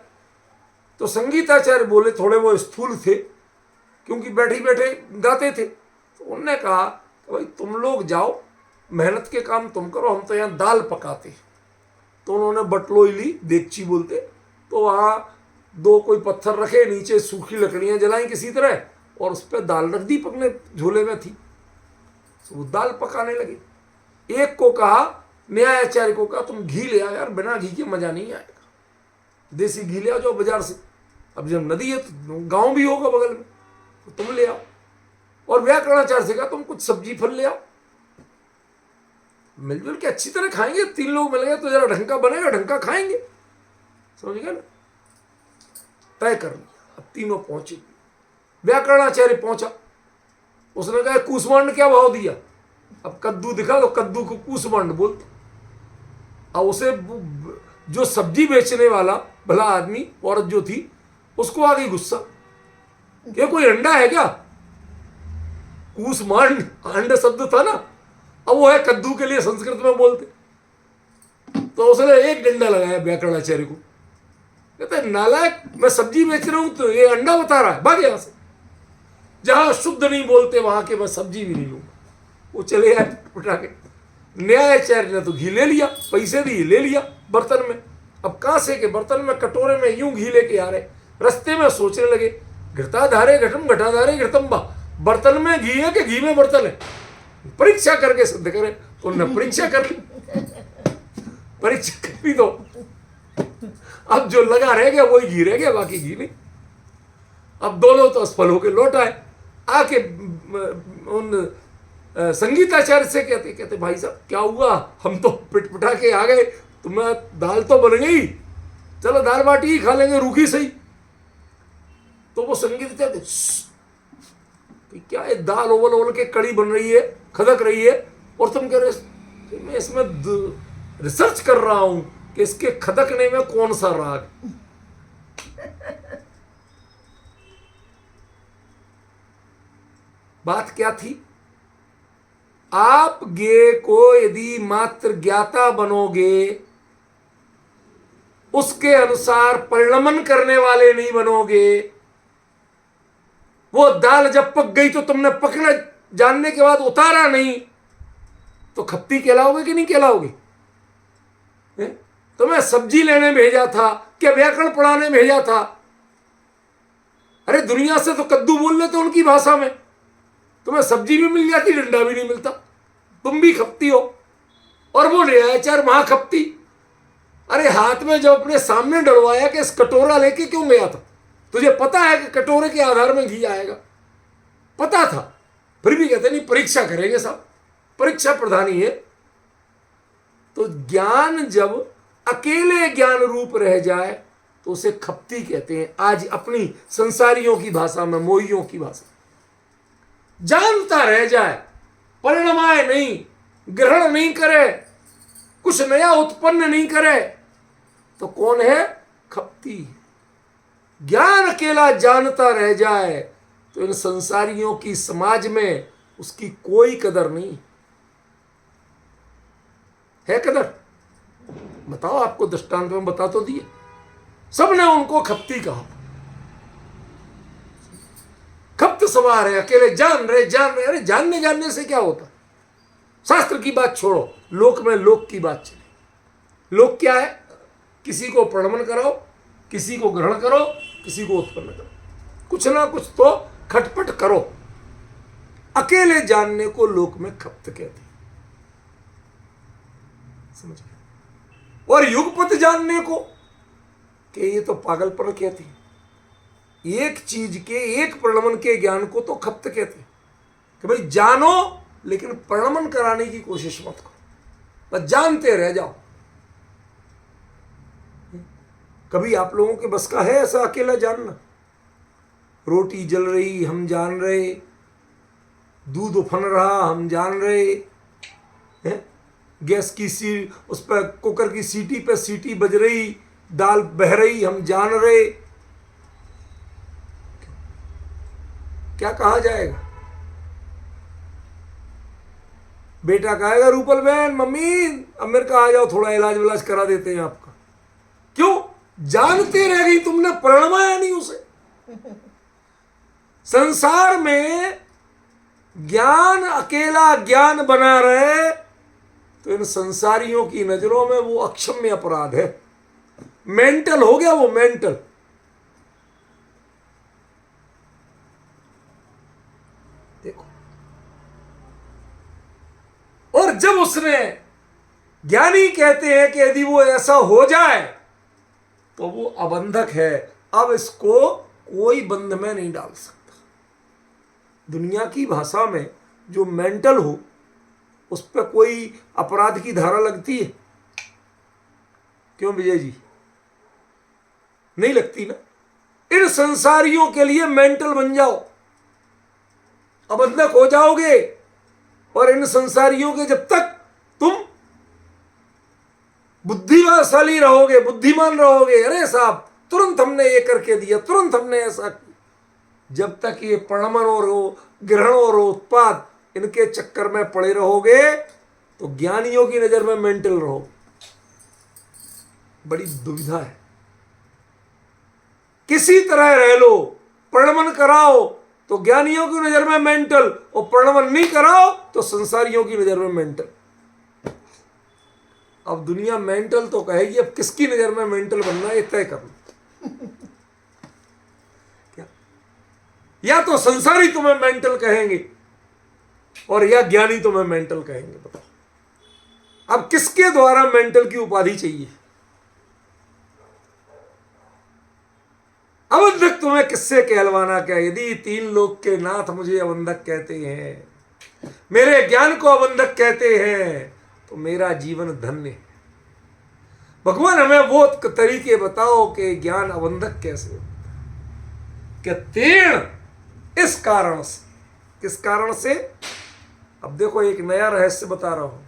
तो संगीताचार्य बोले, थोड़े वो स्थूल थे क्योंकि बैठे बैठे गाते थे। तो उन्होंने कहा भाई तुम लोग जाओ, मेहनत के काम तुम करो, हम तो यहाँ दाल पकाते। तो उन्होंने बटलोई ली, देगची बोलते, तो वहाँ 2 कोई पत्थर रखे, नीचे सूखी लकड़ियाँ जलाई किसी तरह, और उस पर दाल रख दी, पकने झोले में थी। तो वो दाल पकाने लगे। एक को कहा, न्यायाचार्य को कहा तुम घी ले आओ यार, बिना घी के मजा नहीं आएगा, देसी घी ले आओ जाओ बाजार से। अब जब नदी है तो गांव भी होगा बगल में, तो तुम ले आओ। और व्याकरणाचार्य से कहा तुम कुछ सब्जी फल ले आओ, मिलजुल के अच्छी तरह खाएंगे। 3 लोग मिल गए तो जरा ढंग का बनेगा, ढंग का खाएंगे, समझ गए ना। तय कर लिया। अब तीनों पहुंचे। व्याकरणाचार्य पहुंचा, उसने कहा कूसमांड क्या भाव दिया? अब कद्दू दिखा तो कद्दू को कूसमांड बोलते। अब उसे जो सब्जी बेचने वाला भला आदमी, औरत जो थी, उसको आ गई गुस्सा, ये कोई अंडा है क्या? कूसमांड अंडा शब्द था ना, अब वो है कद्दू के लिए संस्कृत में बोलते। तो उसने एक डंडा लगाया व्याकरणाचार्य को, कहते नालायक, मैं सब्जी बेच रहा हूं तो ये अंडा बता रहा है, भाग यहां से। जहां शुद्ध नहीं बोलते वहां के मैं सब्जी भी नहीं लूंगा। वो चले आए उठा के। न्यायाचार्य ने तो घी ले लिया, पैसे दिए, ले लिया बर्तन में। अब कांसे के बर्तन में, कटोरे में यूं घी लेके आ रहे। रास्ते में सोचने लगे, घृताधारे घटम घटाधारे घृतम बा, बर्तन में घी है कि घी में बर्तन है? परीक्षा करके सिद्ध करें। तो उन्होंने परीक्षा कर ली, परीक्षा कर ली। तो अब जो लगा रह गया वही घी रह गया, बाकी घी नहीं। अब दोनों तो असफल होके लौट आए। आके उन संगीताचार्य से कहते भाई साहब क्या हुआ, हम तो पिटपिटा के आ गए, तुम्हें दाल तो बन गई, चलो दाल बाटी ही खा लेंगे, रूखी सही। तो वो संगीताचार्य क्या है, दाल ओवल ओवल के कड़ी बन रही है, खदक रही है, और तुम कह रहे मैं इसमें रिसर्च कर रहा हूं कि इसके खदकने में कौन सा राग। बात क्या थी? आप गे को यदि मात्र ज्ञाता बनोगे, उसके अनुसार परिणमन करने वाले नहीं बनोगे। वो दाल जब पक गई तो तुमने पकना जानने के बाद उतारा नहीं, तो खप्ती कहलाओगे कि नहीं कहलाओगे? तुम्हें सब्जी लेने भेजा था क्या व्याकरण पढ़ाने भेजा था? अरे दुनिया से तो कद्दू बोल लेते उनकी भाषा में, तुम्हें सब्जी भी मिल जाती, डंडा भी नहीं मिलता, तुम भी खप्ती हो। और वो न्यायाचार्य महाखप्ती। अरे हाथ में जब अपने सामने डलवाया कि इस कटोरा लेके क्यों गया था? तुझे पता है कि कटोरे के आधार में घी आएगा, पता था, फिर भी कहते नहीं परीक्षा करेंगे साहब, परीक्षा प्रधानी है। तो ज्ञान जब अकेले ज्ञान रूप रह जाए तो उसे खप्ती कहते हैं। आज अपनी संसारियों की भाषा में, मोहियों की भाषा, जानता रह जाए, परिणमाए नहीं, ग्रहण नहीं करे, कुछ नया उत्पन्न नहीं करे, तो कौन है? खप्ती। ज्ञान अकेला जानता रह जाए तो इन संसारियों की समाज में उसकी कोई कदर नहीं है। कदर बताओ, आपको दृष्टांत में बता तो दिए, सबने उनको खप्ती कहा। शब्द सवार है, अकेले जान रहे। अरे जानने से क्या होता? शास्त्र की बात छोड़ो, लोक में लोक की बात चले। लोक क्या है? किसी को प्रणमन कराओ, किसी को ग्रहण करो, किसी को उत्पन्न करो, कुछ ना कुछ तो खटपट करो। अकेले जानने को लोक में खप्त कहते हैं, समझ गए? और युगपत जानने को कि ये तो पागलपन कहते हैं। एक चीज के, एक प्रणमन के ज्ञान को तो खप्त कहते हैं कि भाई जानो, लेकिन प्रणमन कराने की कोशिश मत करो, बस जानते रह जाओ। कभी आप लोगों के बस का है ऐसा अकेला जानना? रोटी जल रही हम जान रहे, दूध उफन रहा हम जान रहे हैं, गैस की उस पर कुकर की सीटी पे सीटी बज रही, दाल बह रही हम जान रहे। क्या कहा जाएगा? बेटा कहेगा रूपल बहन, मम्मी अब मेरे को आ जाओ, थोड़ा इलाज विलाज करा देते हैं आपका। क्यों? जानते रह गई तुमने, प्रणमाया नहीं उसे। संसार में ज्ञान अकेला ज्ञान बना रहे तो इन संसारियों की नजरों में वो अक्षम्य अपराध है। मेंटल हो गया वो, मेंटल। देखो, और जब उसने, ज्ञानी कहते हैं कि यदि वो ऐसा हो जाए तो वो अबंधक है, अब इसको कोई बंध में नहीं डाल सकता। दुनिया की भाषा में जो मेंटल हो उस पर कोई अपराध की धारा लगती है? क्यों विजय जी? नहीं लगती ना। इन संसारियों के लिए मेंटल बन जाओ, अबंधक हो जाओगे। और इन संसारियों के जब तक तुम बुद्धिशाली रहोगे, बुद्धिमान रहोगे, अरे साहब तुरंत हमने ये करके दिया, तुरंत हमने ऐसा किया, जब तक ये प्रणमन और ग्रहण और उत्पाद इनके चक्कर में पड़े रहोगे तो ज्ञानियों की नजर में मेंटल रहोगे। बड़ी दुविधा है। किसी तरह रह लो, प्रणमन कराओ तो ज्ञानियों की नजर में मेंटल, और प्रणमन नहीं कराओ तो संसारियों की नजर में मेंटल। अब दुनिया मेंटल तो कहेगी, अब किसकी नजर में मेंटल बनना है तय करना। क्या? या तो संसारी तुम्हें मेंटल कहेंगे और या ज्ञानी तुम्हें मेंटल कहेंगे। बताओ अब किसके द्वारा मेंटल की उपाधि चाहिए? अबंधक तुम्हें किससे कहलवाना क्या? यदि तीन लोक के नाथ मुझे अबंधक कहते हैं, मेरे ज्ञान को अबंधक कहते हैं, तो मेरा जीवन धन्य है। भगवान हमें वो तरीके बताओ कि ज्ञान अबंधक कैसे होता है। कि तीर्ण इस कारण से, किस कारण से? अब देखो एक नया रहस्य बता रहा हूं।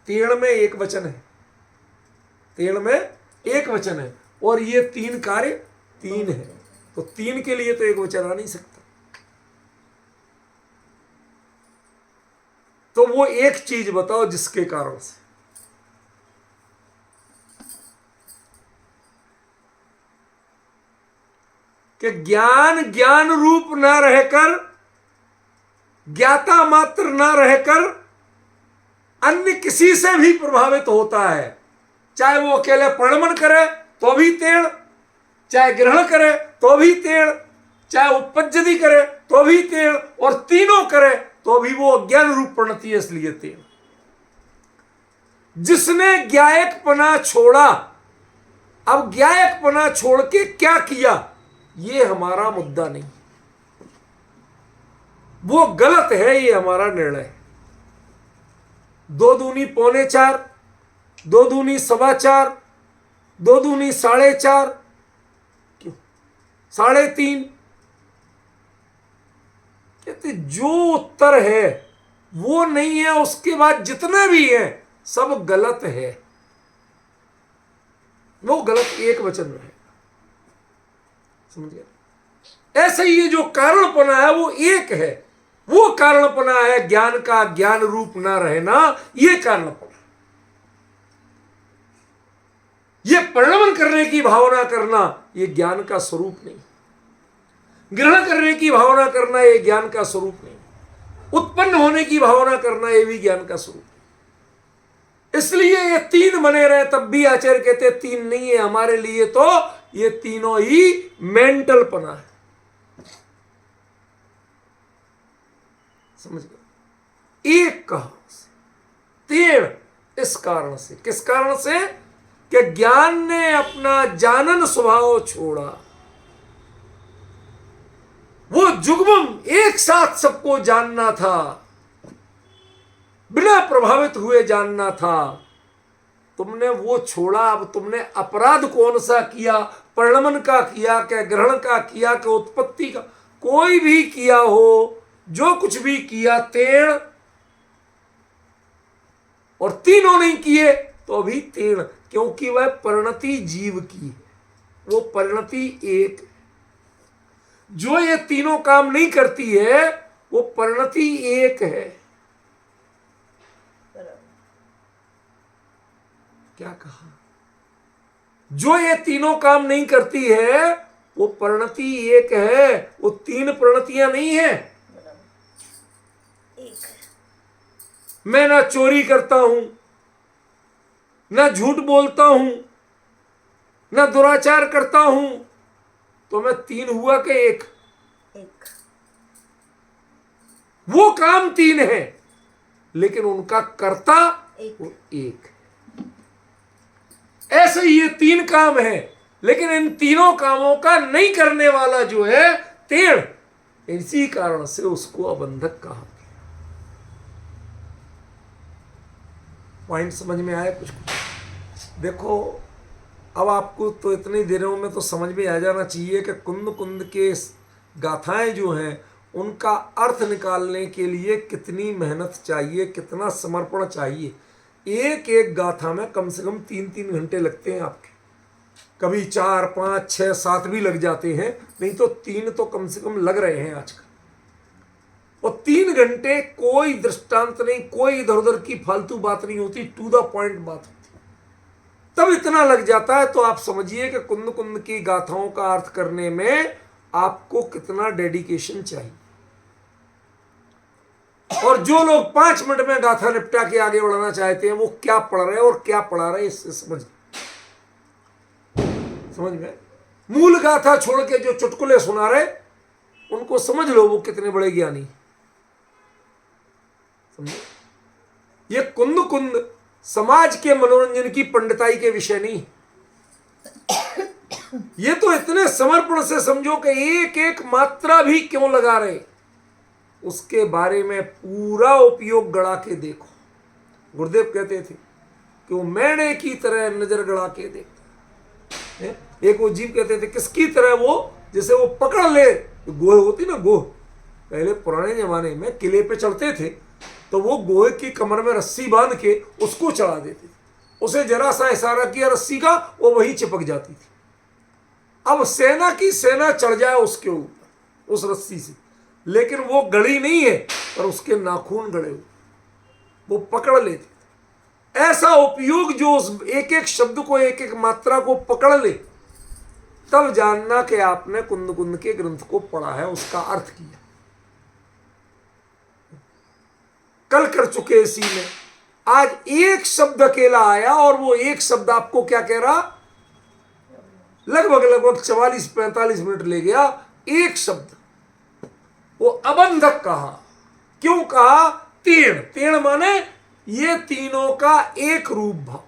तीर्ण में एक वचन है, तीर्ण में एक वचन है, और ये तीन कार्य तीन है, तो तीन के लिए तो एक वचन आ नहीं सकता। तो वो एक चीज बताओ जिसके कारण से। कि ज्ञान ज्ञान रूप न रहकर, ज्ञाता मात्र न रहकर अन्य किसी से भी प्रभावित होता है। चाहे वो अकेले प्रणमन करे तो भी तेड़, चाहे ग्रहण करे तो भी तेड़, चाहे उपपज्जति करे तो भी तेड़, और तीनों करे तो भी वो अज्ञान रूप प्रणति है, इसलिए तेड़। जिसने ज्ञायकपना छोड़ा, अब ज्ञायकपना छोड़ के क्या किया ये हमारा मुद्दा नहीं, वो गलत है, ये हमारा निर्णय है। 2 दूनी पौने 4, 2 दूनी 4.25, 2 दूनी 4.5, क्यों 3.5? कहते जो उत्तर है वो नहीं है, उसके बाद जितने भी हैं सब गलत है। वो गलत एक वचन रहेगा, समझ गया? ऐसे ही ये जो कारणपना है वो एक है, वो कारणपना है ज्ञान का ज्ञान रूप ना रहना, ये कारणपना। ये प्रणमन करने की भावना करना ये ज्ञान का स्वरूप नहीं। ग्रहण करने की भावना करना ये ज्ञान का स्वरूप नहीं, उत्पन्न होने की भावना करना ये भी ज्ञान का स्वरूप है। इसलिए ये तीन बने रहे, तब भी आचार्य कहते तीन नहीं है हमारे लिए, तो ये तीनों ही मेंटल पना है। समझ गए? एक कहा तीन इस कारण से, किस कारण से कि ज्ञान ने अपना जानन स्वभाव छोड़ा। वो जुगमम एक साथ सबको जानना था, बिना प्रभावित हुए जानना था। तुमने वो छोड़ा। अब तुमने अपराध कौन सा किया? परिणमन का किया, क्या ग्रहण का किया, क्या उत्पत्ति का? कोई भी किया हो, जो कुछ भी किया तेण, और तीनों नहीं किए तो अभी तेण, क्योंकि वह परिणति जीव की, वो परिणति एक। जो ये तीनों काम नहीं करती है वो परिणति एक है। क्या कहा? जो ये तीनों काम नहीं करती है वो परिणति एक है, वो तीन परिणतियां नहीं है। एक है। मैं ना चोरी करता हूं, ना झूठ बोलता हूं, ना दुराचार करता हूं, तो मैं तीन हुआ कि एक? एक। वो काम तीन है लेकिन उनका कर्ता एक। वो एक। ऐसे ही ये तीन काम है लेकिन इन तीनों कामों का नहीं करने वाला जो है तेण, इसी कारण से उसको अबंधक कहा। पॉइंट समझ में आया? कुछ देखो, अब आपको तो इतनी देरों में तो समझ में आ जाना चाहिए कि कुंद कुंद के गाथाएं जो हैं उनका अर्थ निकालने के लिए कितनी मेहनत चाहिए, कितना समर्पण चाहिए। एक एक गाथा में कम से कम 3-3 घंटे लगते हैं आपके, कभी 4, 5, 6, 7 भी लग जाते हैं, नहीं तो 3 तो कम से कम लग रहे हैं आजकल। और 3 घंटे कोई दृष्टांत नहीं, कोई इधर उधर की फालतू बात नहीं होती, टू द पॉइंट बात होती, तब इतना लग जाता है। तो आप समझिए कि कुंद कुंद की गाथाओं का अर्थ करने में आपको कितना डेडिकेशन चाहिए। और जो लोग 5 मिनट में गाथा निपटा के आगे बढ़ना चाहते हैं वो क्या पढ़ रहे हैं और क्या पढ़ा रहे हैं, इससे समझ में। मूल गाथा छोड़ के जो चुटकुले सुना रहे उनको समझ लो वो कितने बड़े ज्ञानी। समझे? ये कुंद कुंद समाज के मनोरंजन की पंडिताई के विषय नहीं, ये तो इतने समर्पण से समझो कि एक एक मात्रा भी क्यों लगा रहे उसके बारे में पूरा उपयोग गड़ा के देखो। गुरुदेव कहते थे कि वो मेढ़े की तरह नजर गड़ा के देखते। एक वो जीव कहते थे किसकी तरह? वो जैसे वो पकड़ ले, गोह होती ना, गोह पहले पुराने जमाने में किले पे चढ़ते थे तो वो गोहे की कमर में रस्सी बांध के उसको चढ़ा देते थे, उसे जरा सा इशारा किया रस्सी का, वो वहीं चिपक जाती थी। अब सेना की सेना चढ़ जाए उसके ऊपर उस रस्सी से, लेकिन वो गड़ी नहीं है पर उसके नाखून गड़े हुए, वो पकड़ लेते। ऐसा उपयोग जो उस एक एक शब्द को, एक एक मात्रा को पकड़ ले, तब जानना कि आपने कुंद कुंद के ग्रंथ को पढ़ा है, उसका अर्थ किया। कल कर चुके इसी में, आज एक शब्द अकेला आया और वो एक शब्द आपको क्या कह रहा? लगभग 44-45 मिनट ले गया एक शब्द। वो अबंधक कहा। क्यों कहा? तीन। तीन माने ये तीनों का एक रूप भाव।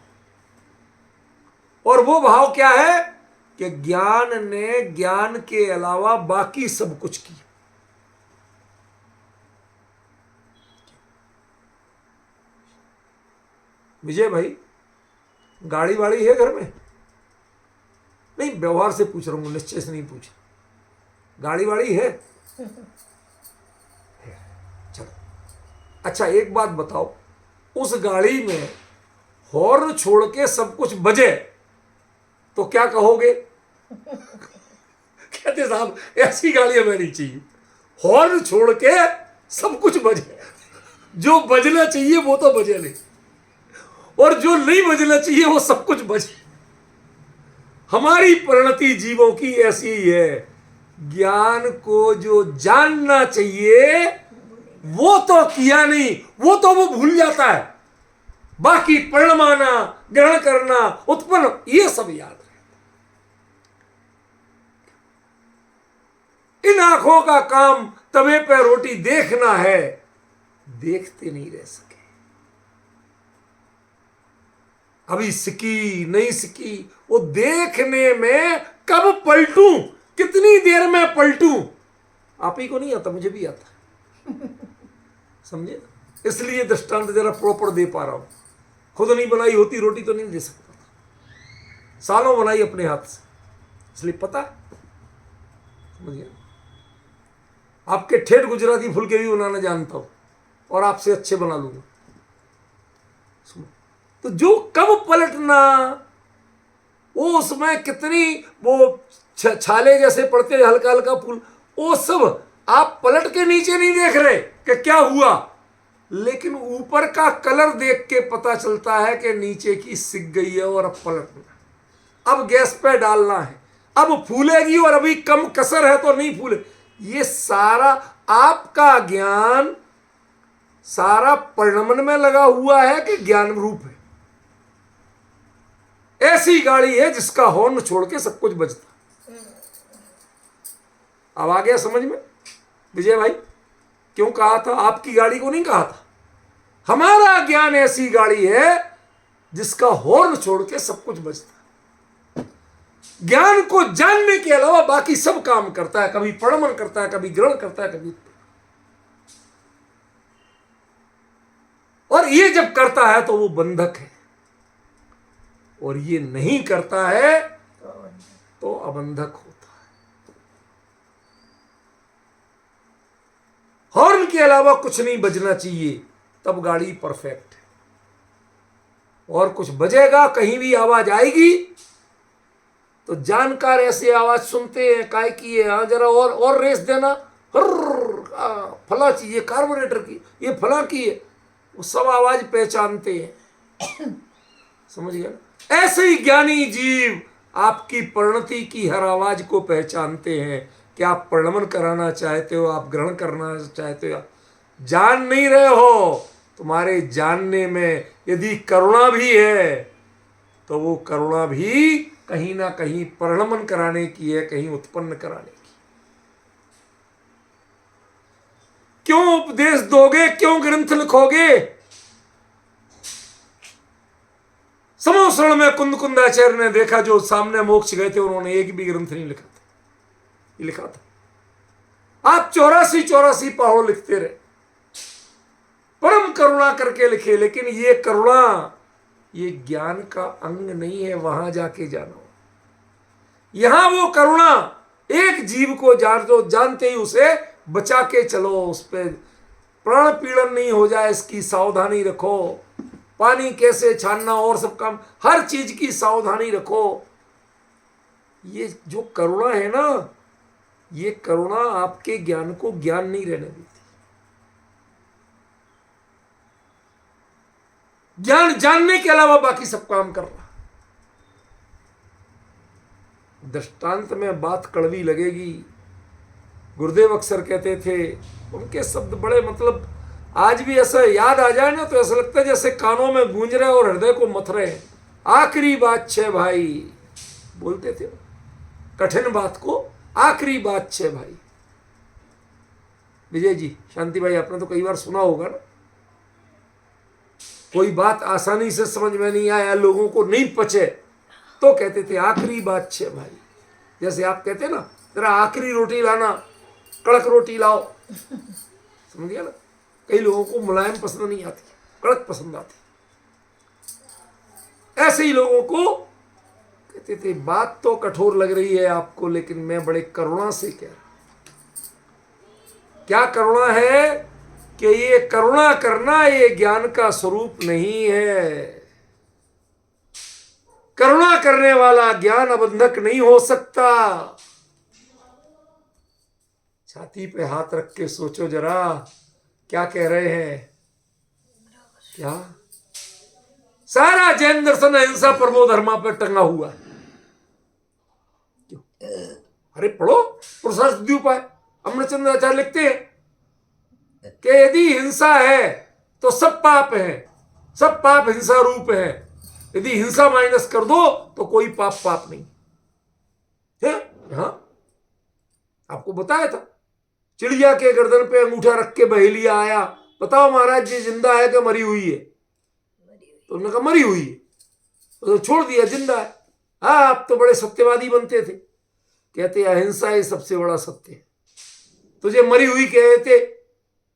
और वो भाव क्या है कि ज्ञान ने ज्ञान के अलावा बाकी सब कुछ किया। विजय भाई, गाड़ी वाड़ी है घर में? नहीं, व्यवहार से पूछ रहा हूं, निश्चय से नहीं पूछ। गाड़ी वाड़ी है? चलो अच्छा, एक बात बताओ, उस गाड़ी में हॉर्न छोड़ के सब कुछ बजे तो क्या कहोगे? कहते साहब ऐसी गाड़ी हमें नहीं चाहिए, हॉर्न छोड़ के सब कुछ बजे, जो बजना चाहिए वो तो बजे नहीं, और जो नहीं बजना चाहिए वो सब कुछ बजे। हमारी परिणति जीवों की ऐसी ही है। ज्ञान को जो जानना चाहिए वो तो किया नहीं, वो तो वो भूल जाता है। बाकी परिणमाना, ग्रहण करना, उत्पन्न, ये सब याद है। इन आंखों का काम तवे पे रोटी देखना है, देखते नहीं रह सके। अभी सिकी नहीं सिकी, वो देखने में कब पलटूं, कितनी देर में पलटूं, आप ही को नहीं आता, मुझे भी आता। समझे? इसलिए दृष्टांत जरा प्रॉपर दे पा रहा हूं। खुद नहीं बनाई होती रोटी तो नहीं दे सकता था, सालों बनाई अपने हाथ से, इसलिए पता। समझिए? आपके ठेठ गुजराती फुलके भी बनाना जानता हूं और आपसे अच्छे बना लूंगा। तो जो कब पलटना, वो उसमें कितनी वो छाले जैसे पड़ते हैं, हल्का हल्का फूल, वो सब आप पलट के नीचे नहीं देख रहे कि क्या हुआ, लेकिन ऊपर का कलर देख के पता चलता है कि नीचे की सिक गई है और अब पलटना, अब गैस पे डालना है, अब फूलेगी और अभी कम कसर है तो नहीं फूले। ये सारा आपका ज्ञान सारा परिणमन में लगा हुआ है कि ज्ञान रूप है। ऐसी गाड़ी है जिसका हॉर्न छोड़ के सब कुछ बजता। अब आ गया समझ में विजय भाई? क्यों कहा था? आपकी गाड़ी को नहीं कहा था। हमारा ज्ञान ऐसी गाड़ी है जिसका हॉर्न छोड़ के सब कुछ बजता। ज्ञान को जानने के अलावा बाकी सब काम करता है, कभी परिणमन करता है, कभी ग्रहण करता है, कभी। और ये जब करता है तो वो बंधक है, और ये नहीं करता है तो अबंधक होता है। हॉर्न के अलावा कुछ नहीं बजना चाहिए, तब गाड़ी परफेक्ट है। और कुछ बजेगा, कहीं भी आवाज आएगी तो जानकार ऐसे आवाज सुनते हैं, काय की है, हाँ जरा और रेस देना, फला चीज, ये कार्बोरेटर की, ये फला की है, वो सब आवाज पहचानते हैं। समझ गया? ऐसे ही ज्ञानी जीव आपकी परिणति की हर आवाज को पहचानते हैं कि आप परिणमन कराना चाहते हो, आप ग्रहण करना चाहते हो, जान नहीं रहे हो। तुम्हारे जानने में यदि करुणा भी है तो वो करुणा भी कहीं ना कहीं परिणमन कराने की है, कहीं उत्पन्न कराने की। क्यों उपदेश दोगे, क्यों ग्रंथ लिखोगे? समोसरण में कुंदाचार्य ने देखा, जो सामने मोक्ष गए थे, उन्होंने एक भी ग्रंथ नहीं लिखा था। ये लिखा था आप 84 पहाड़ों लिखते रहे, परम करुणा करके लिखे, लेकिन ये करुणा ये ज्ञान का अंग नहीं है, वहां जाके जानो। यहां वो करुणा एक जीव को जानते ही उसे बचा के चलो, उस पर प्राण पीड़न नहीं हो जाए इसकी सावधानी रखो, पानी कैसे छानना और सब काम, हर चीज की सावधानी रखो। ये जो करुणा है ना, ये करुणा आपके ज्ञान को ज्ञान नहीं रहने देती। ज्ञान जानने के अलावा बाकी सब काम कर रहा। दृष्टांत में बात कड़वी लगेगी। गुरुदेव अक्सर कहते थे, उनके शब्द बड़े मतलब आज भी ऐसा याद आ जाए ना तो ऐसा लगता है जैसे कानों में गूंज रहे और हृदय को मथ रहे हैं। आखिरी बात छे भाई, बोलते थे कठिन बात को, आखिरी बात छे भाई। विजय जी, शांति भाई, आपने तो कई बार सुना होगा ना, कोई बात आसानी से समझ में नहीं आया, लोगों को नहीं पचे, तो कहते थे आखिरी बात छे भाई। जैसे आप कहते ना, जरा आखिरी रोटी लाना, कड़क रोटी लाओ। समझ गया ना? कई लोगों को मुलायम पसंद नहीं आती, कड़क पसंद आती। ऐसे ही लोगों को कहते थे बात तो कठोर लग रही है आपको, लेकिन मैं बड़े करुणा से कह रहा हूं। क्या करुणा है कि ये करुणा करना ये ज्ञान का स्वरूप नहीं है। करुणा करने वाला ज्ञान अबंधक नहीं हो सकता। छाती पे हाथ रख के सोचो जरा, क्या कह रहे हैं? क्या सारा जैन दर्शन अहिंसा परमो धर्मा पर टंगा हुआ है। अरे पढ़ो पुरुषार्थ द्यूपाय, अमृतचंद्र आचार्य लिखते हैं कि यदि हिंसा है तो सब पाप है, सब पाप हिंसा रूप है। यदि हिंसा माइनस कर दो तो कोई पाप पाप नहीं है। हाँ, आपको बताया था, चिड़िया के गर्दन पे अंगूठा रख के बहेलिया आया, बताओ महाराज जी जिंदा है कि मरी हुई है? तो उन्होंने कहा मरी हुई है, तो छोड़ दिया जिंदा है। हाँ, आप तो बड़े सत्यवादी बनते थे, कहते अहिंसा ही सबसे बड़ा सत्य है। तुझे मरी हुई कहे थे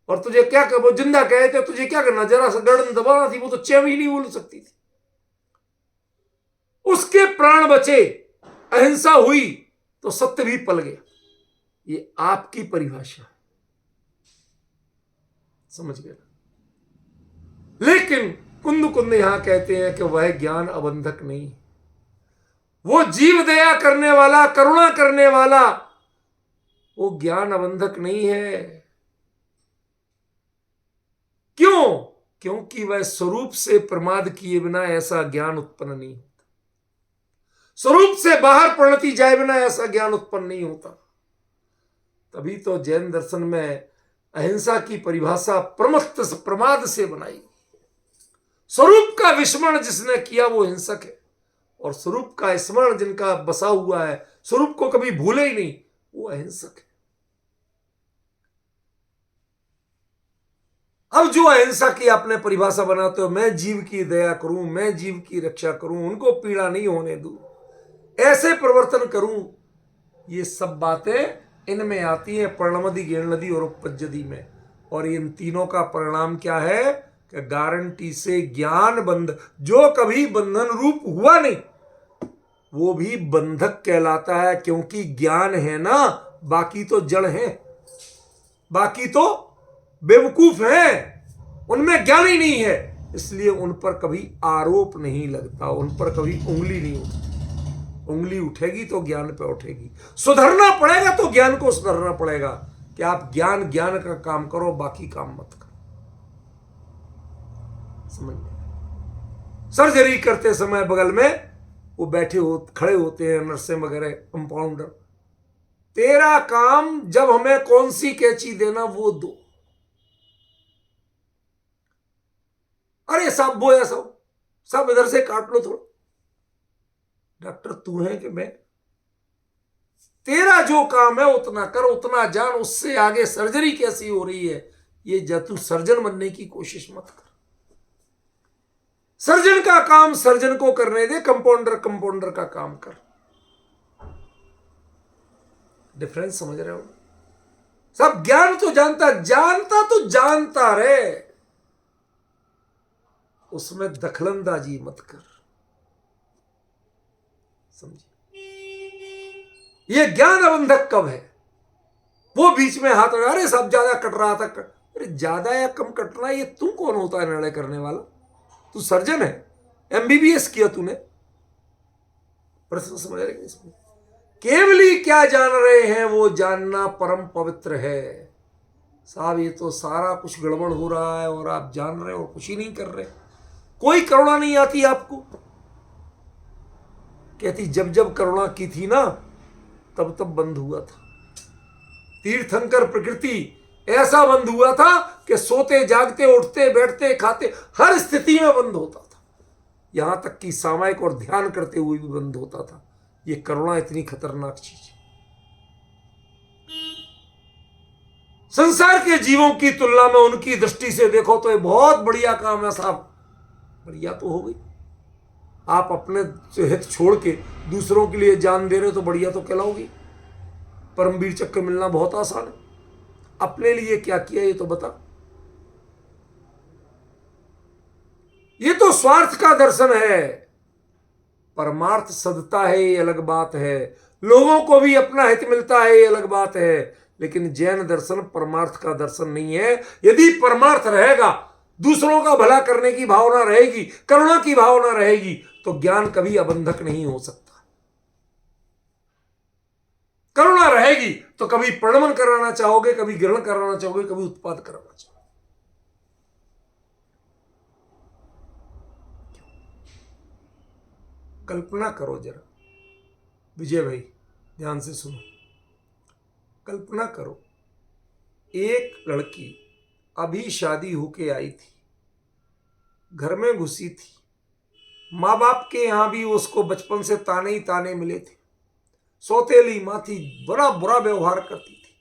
और तुझे क्या वो जिंदा कहे थे, तुझे क्या करना, जरा सा गर्दन दबाना थी, वो तो 6 महीने बोल सकती थी। उसके प्राण बचे, अहिंसा हुई तो सत्य भी पल गया। ये आपकी परिभाषा, समझ गए? लेकिन कुंद कुंद यहां कहते हैं कि वह ज्ञान अबंधक नहीं, वो जीव दया करने वाला, करुणा करने वाला, वो ज्ञान अबंधक नहीं है। क्यों? क्योंकि वह स्वरूप से प्रमाद किए बिना ऐसा ज्ञान उत्पन्न नहीं होता, स्वरूप से बाहर प्रणति जाए बिना ऐसा ज्ञान उत्पन्न नहीं होता। तभी तो जैन दर्शन में अहिंसा की परिभाषा प्रमाद से बनाई। स्वरूप का विस्मरण जिसने किया वो हिंसक है, और स्वरूप का स्मरण जिनका बसा हुआ है, स्वरूप को कभी भूले ही नहीं, वो अहिंसक है। अब जो अहिंसा की आपने परिभाषा बनाते हो, मैं जीव की दया करूं, मैं जीव की रक्षा करूं, उनको पीड़ा नहीं होने दूं, ऐसे प्रवर्तन करूं, ये सब बातें इनमें आती हैं, पर्णमदि, गेणनदी और उपपज्जदि में। और इन तीनों का परिणाम क्या है कि गारंटी से ज्ञान बंध, जो कभी बंधन रूप हुआ नहीं वो भी बंधक कहलाता है, क्योंकि ज्ञान है ना, बाकी तो जड़ है, बाकी तो बेवकूफ है, उनमें ज्ञान ही नहीं है, इसलिए उन पर कभी आरोप नहीं लगता, उन पर कभी उंगली नहीं उठती। उंगली उठेगी तो ज्ञान पे उठेगी, सुधरना पड़ेगा तो ज्ञान को सुधरना पड़ेगा कि आप ज्ञान ज्ञान का काम करो, बाकी काम मत करो। समझ में? सर्जरी करते समय बगल में वो खड़े होते हैं नर्सें वगैरह, कंपाउंडर, तेरा काम जब हमें कौन सी कैंची देना वो दो। अरे साहब वो ऐसा सब इधर से काट लो थोड़ा। डॉक्टर तू है कि मैं? तेरा जो काम है उतना कर, उतना जान, उससे आगे सर्जरी कैसी हो रही है ये जब तू सर्जन बनने की कोशिश मत कर। सर्जन का काम सर्जन को करने दे, कंपाउंडर कंपाउंडर का काम कर। डिफरेंस समझ रहे हो? सब ज्ञान तो जानता तो जानता रहे, उसमें दखलंदाजी मत कर। समझिए, ये ज्ञान अबंधक कब है? वो बीच में हाथ लगा, अरे सब ज्यादा कट रहा था। अरे ज्यादा या कम कटना ये तू कौन होता है निर्णय करने वाला? तू सर्जन है, एमबीबीएस किया तूने। प्रश्न समझ रहे हैं इसमें? केवली क्या जान रहे हैं, वो जानना परम पवित्र है। साहब ये तो सारा कुछ गड़बड़ हो रहा है और आप जान रहे हो, कुछ ही नहीं कर रहे। कोई करुणा नहीं आती आपको? कहती जब जब करुणा की थी ना तब तब बंद हुआ था। तीर्थंकर प्रकृति ऐसा बंद हुआ था कि सोते जागते उठते बैठते खाते हर स्थिति में बंद होता था, यहां तक कि सामायिक और ध्यान करते हुए भी बंद होता था। ये करुणा इतनी खतरनाक चीज है। संसार के जीवों की तुलना में उनकी दृष्टि से देखो तो ये बहुत बढ़िया काम है साहब। बढ़िया तो हो गई, आप अपने हित छोड़ के दूसरों के लिए जान दे रहे हो तो बढ़िया तो कहलाओगी। परमवीर चक्र मिलना बहुत आसान है। अपने लिए क्या किया ये तो बता। ये तो स्वार्थ का दर्शन है, परमार्थ सदता है ये अलग बात है, लोगों को भी अपना हित मिलता है ये अलग बात है। लेकिन जैन दर्शन परमार्थ का दर्शन नहीं है। यदि परमार्थ रहेगा, दूसरों का भला करने की भावना रहेगी, करुणा की भावना रहेगी, तो ज्ञान कभी अबंधक नहीं हो सकता। करुणा रहेगी तो कभी प्रणमन कराना चाहोगे, कभी ग्रहण कराना चाहोगे, कभी उत्पाद कराना चाहोगे। कल्पना करो जरा, विजय भाई ध्यान से सुनो, कल्पना करो, एक लड़की अभी शादी होके आई थी, घर में घुसी थी, माँ बाप के यहां भी उसको बचपन से ताने ही ताने मिले थे, सौतेली माँ थी, बड़ा बुरा व्यवहार करती थी।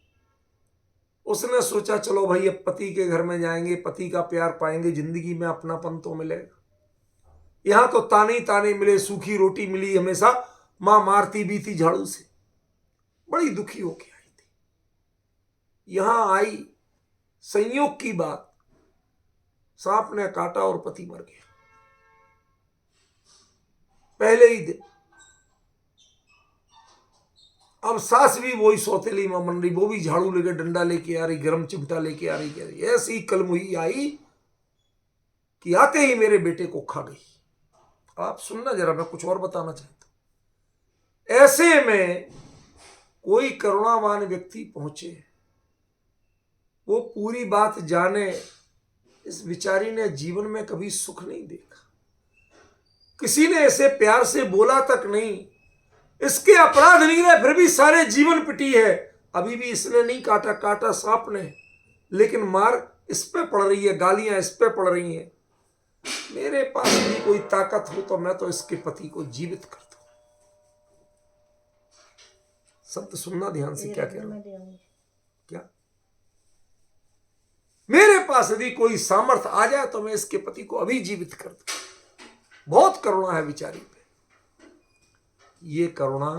उसने सोचा चलो भाई अब पति के घर में जाएंगे, पति का प्यार पाएंगे, जिंदगी में अपनापन तो मिलेगा। यहां तो ताने ही ताने मिले, सूखी रोटी मिली हमेशा, मां मारती भी थी झाड़ू से, बड़ी दुखी होके आई थी। यहां आई, संयोग की बात, सांप ने काटा और पति मर गया पहले ही दिन। अब सास भी वही सौतेली मां बन रही, वो भी झाड़ू लेके डंडा लेके आ रही, गरम चिमटा लेके आ रही, कह रही ऐसी कलमुही आई कि आते ही मेरे बेटे को खा गई। आप सुनना जरा, मैं कुछ और बताना चाहता हूं। ऐसे में कोई करुणावान व्यक्ति पहुंचे, वो पूरी बात जाने। इस बिचारी ने जीवन में कभी सुख नहीं देखा, किसी ने ऐसे प्यार से बोला तक नहीं, इसके अपराध नहीं रहे फिर भी सारे जीवन पिटी है। अभी भी इसने नहीं काटा, काटा सांप ने, लेकिन मार इस पे पड़ रही है, गालियां इस पे पड़ रही हैं। मेरे पास भी कोई ताकत हो तो मैं तो इसके पति को जीवित कर दूं। शब्द सुनना ध्यान से, क्या कह रहा हूं, क्या मेरे पास यदि कोई सामर्थ्य आ जाए तो मैं इसके पति को अभी जीवित कर दूं। बहुत करुणा है बिचारी पे। ये करुणा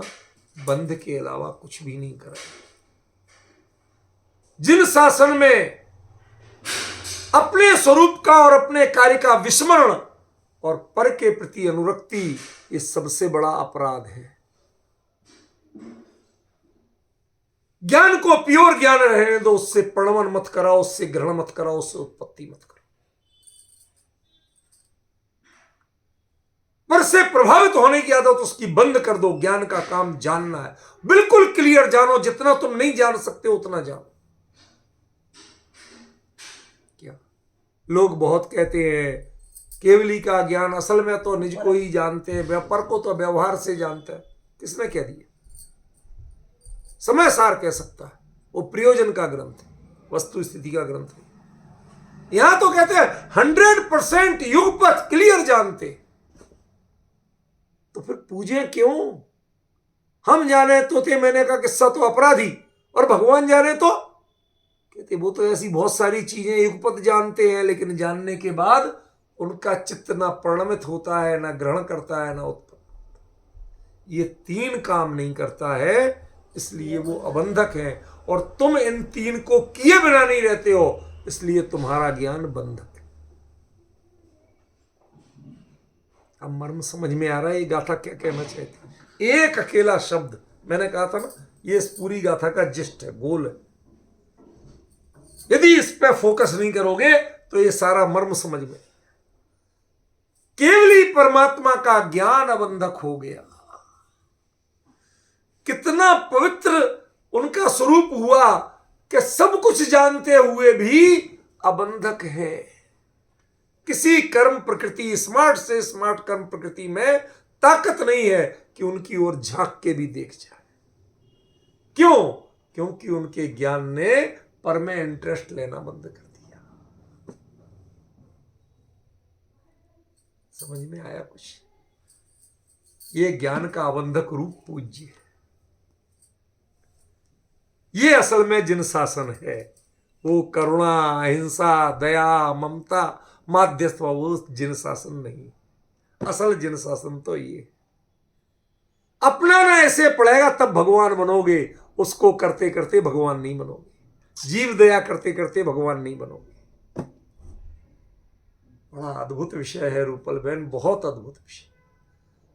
बंध के अलावा कुछ भी नहीं कर रही। जिन शासन में अपने स्वरूप का और अपने कार्य का विस्मरण और पर के प्रति अनुरक्ति, ये सबसे बड़ा अपराध है। ज्ञान को प्योर ज्ञान रहने दो, उससे प्रणवन मत कराओ, उससे ग्रहण मत कराओ, उससे उत्पत्ति मत करो। पर से प्रभावित होने की आदत उसकी बंद कर दो। ज्ञान का काम जानना है, बिल्कुल क्लियर जानो, जितना तुम नहीं जान सकते उतना जानो। क्या लोग बहुत कहते हैं केवली का ज्ञान, असल में तो निज को ही जानते हैं, व्यापार को तो व्यवहार से जानते हैं। किसने कह दिया? समय सार कह सकता है, वो प्रयोजन का ग्रंथ है, वस्तु स्थिति का ग्रंथ है। यहां तो कहते हैं 100% युगपथ क्लियर जानते। तो फिर पूजे क्यों? हम जाने तो थे, मैंने कहा किस्सा तो अपराधी, और भगवान जाने तो कहते वो तो ऐसी बहुत सारी चीजें युगपथ जानते हैं, लेकिन जानने के बाद उनका चित्त ना परिणमित होता है, ना ग्रहण करता है, ना उत्पन्न। ये तीन काम नहीं करता है, इसलिए वो अबंधक है। और तुम इन तीन को किए बिना नहीं रहते हो, इसलिए तुम्हारा ज्ञान बंधक है। अब मर्म समझ में आ रहा है ये गाथा क्या कहना चाहती है? एक अकेला शब्द, मैंने कहा था ना, ये इस पूरी गाथा का जिस्ट है, गोल है। यदि इस पे फोकस नहीं करोगे तो ये सारा मर्म समझ में। केवली परमात्मा का ज्ञान अबंधक हो गया। कितना पवित्र उनका स्वरूप हुआ कि सब कुछ जानते हुए भी अबंधक है। किसी कर्म प्रकृति, स्मार्ट से स्मार्ट कर्म प्रकृति में ताकत नहीं है कि उनकी ओर झांक के भी देख जाए। क्यों? क्योंकि उनके ज्ञान ने पर में इंटरेस्ट लेना बंद कर दिया। समझ में आया कुछ? ये ज्ञान का अबंधक रूप पूज्य है। ये असल में जिन शासन है, वो करुणा, अहिंसा, दया, ममता, माध्यस्थ, वो जिन शासन नहीं। असल जिन शासन तो ये अपनाना ऐसे पड़ेगा तब भगवान बनोगे। उसको करते करते भगवान नहीं बनोगे, जीव दया करते करते भगवान नहीं बनोगे। बड़ा अद्भुत विषय है रूपल बहन, बहुत अद्भुत विषय।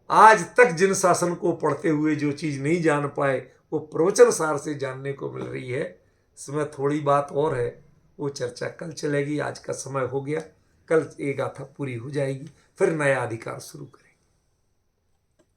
आज तक जिन शासन को पढ़ते हुए जो चीज नहीं जान पाए, वो प्रवचन सार से जानने को मिल रही है। इसमें थोड़ी बात और है, वो चर्चा कल चलेगी। आज का समय हो गया, कल ये गाथा पूरी हो जाएगी, फिर नया अधिकार शुरू करें।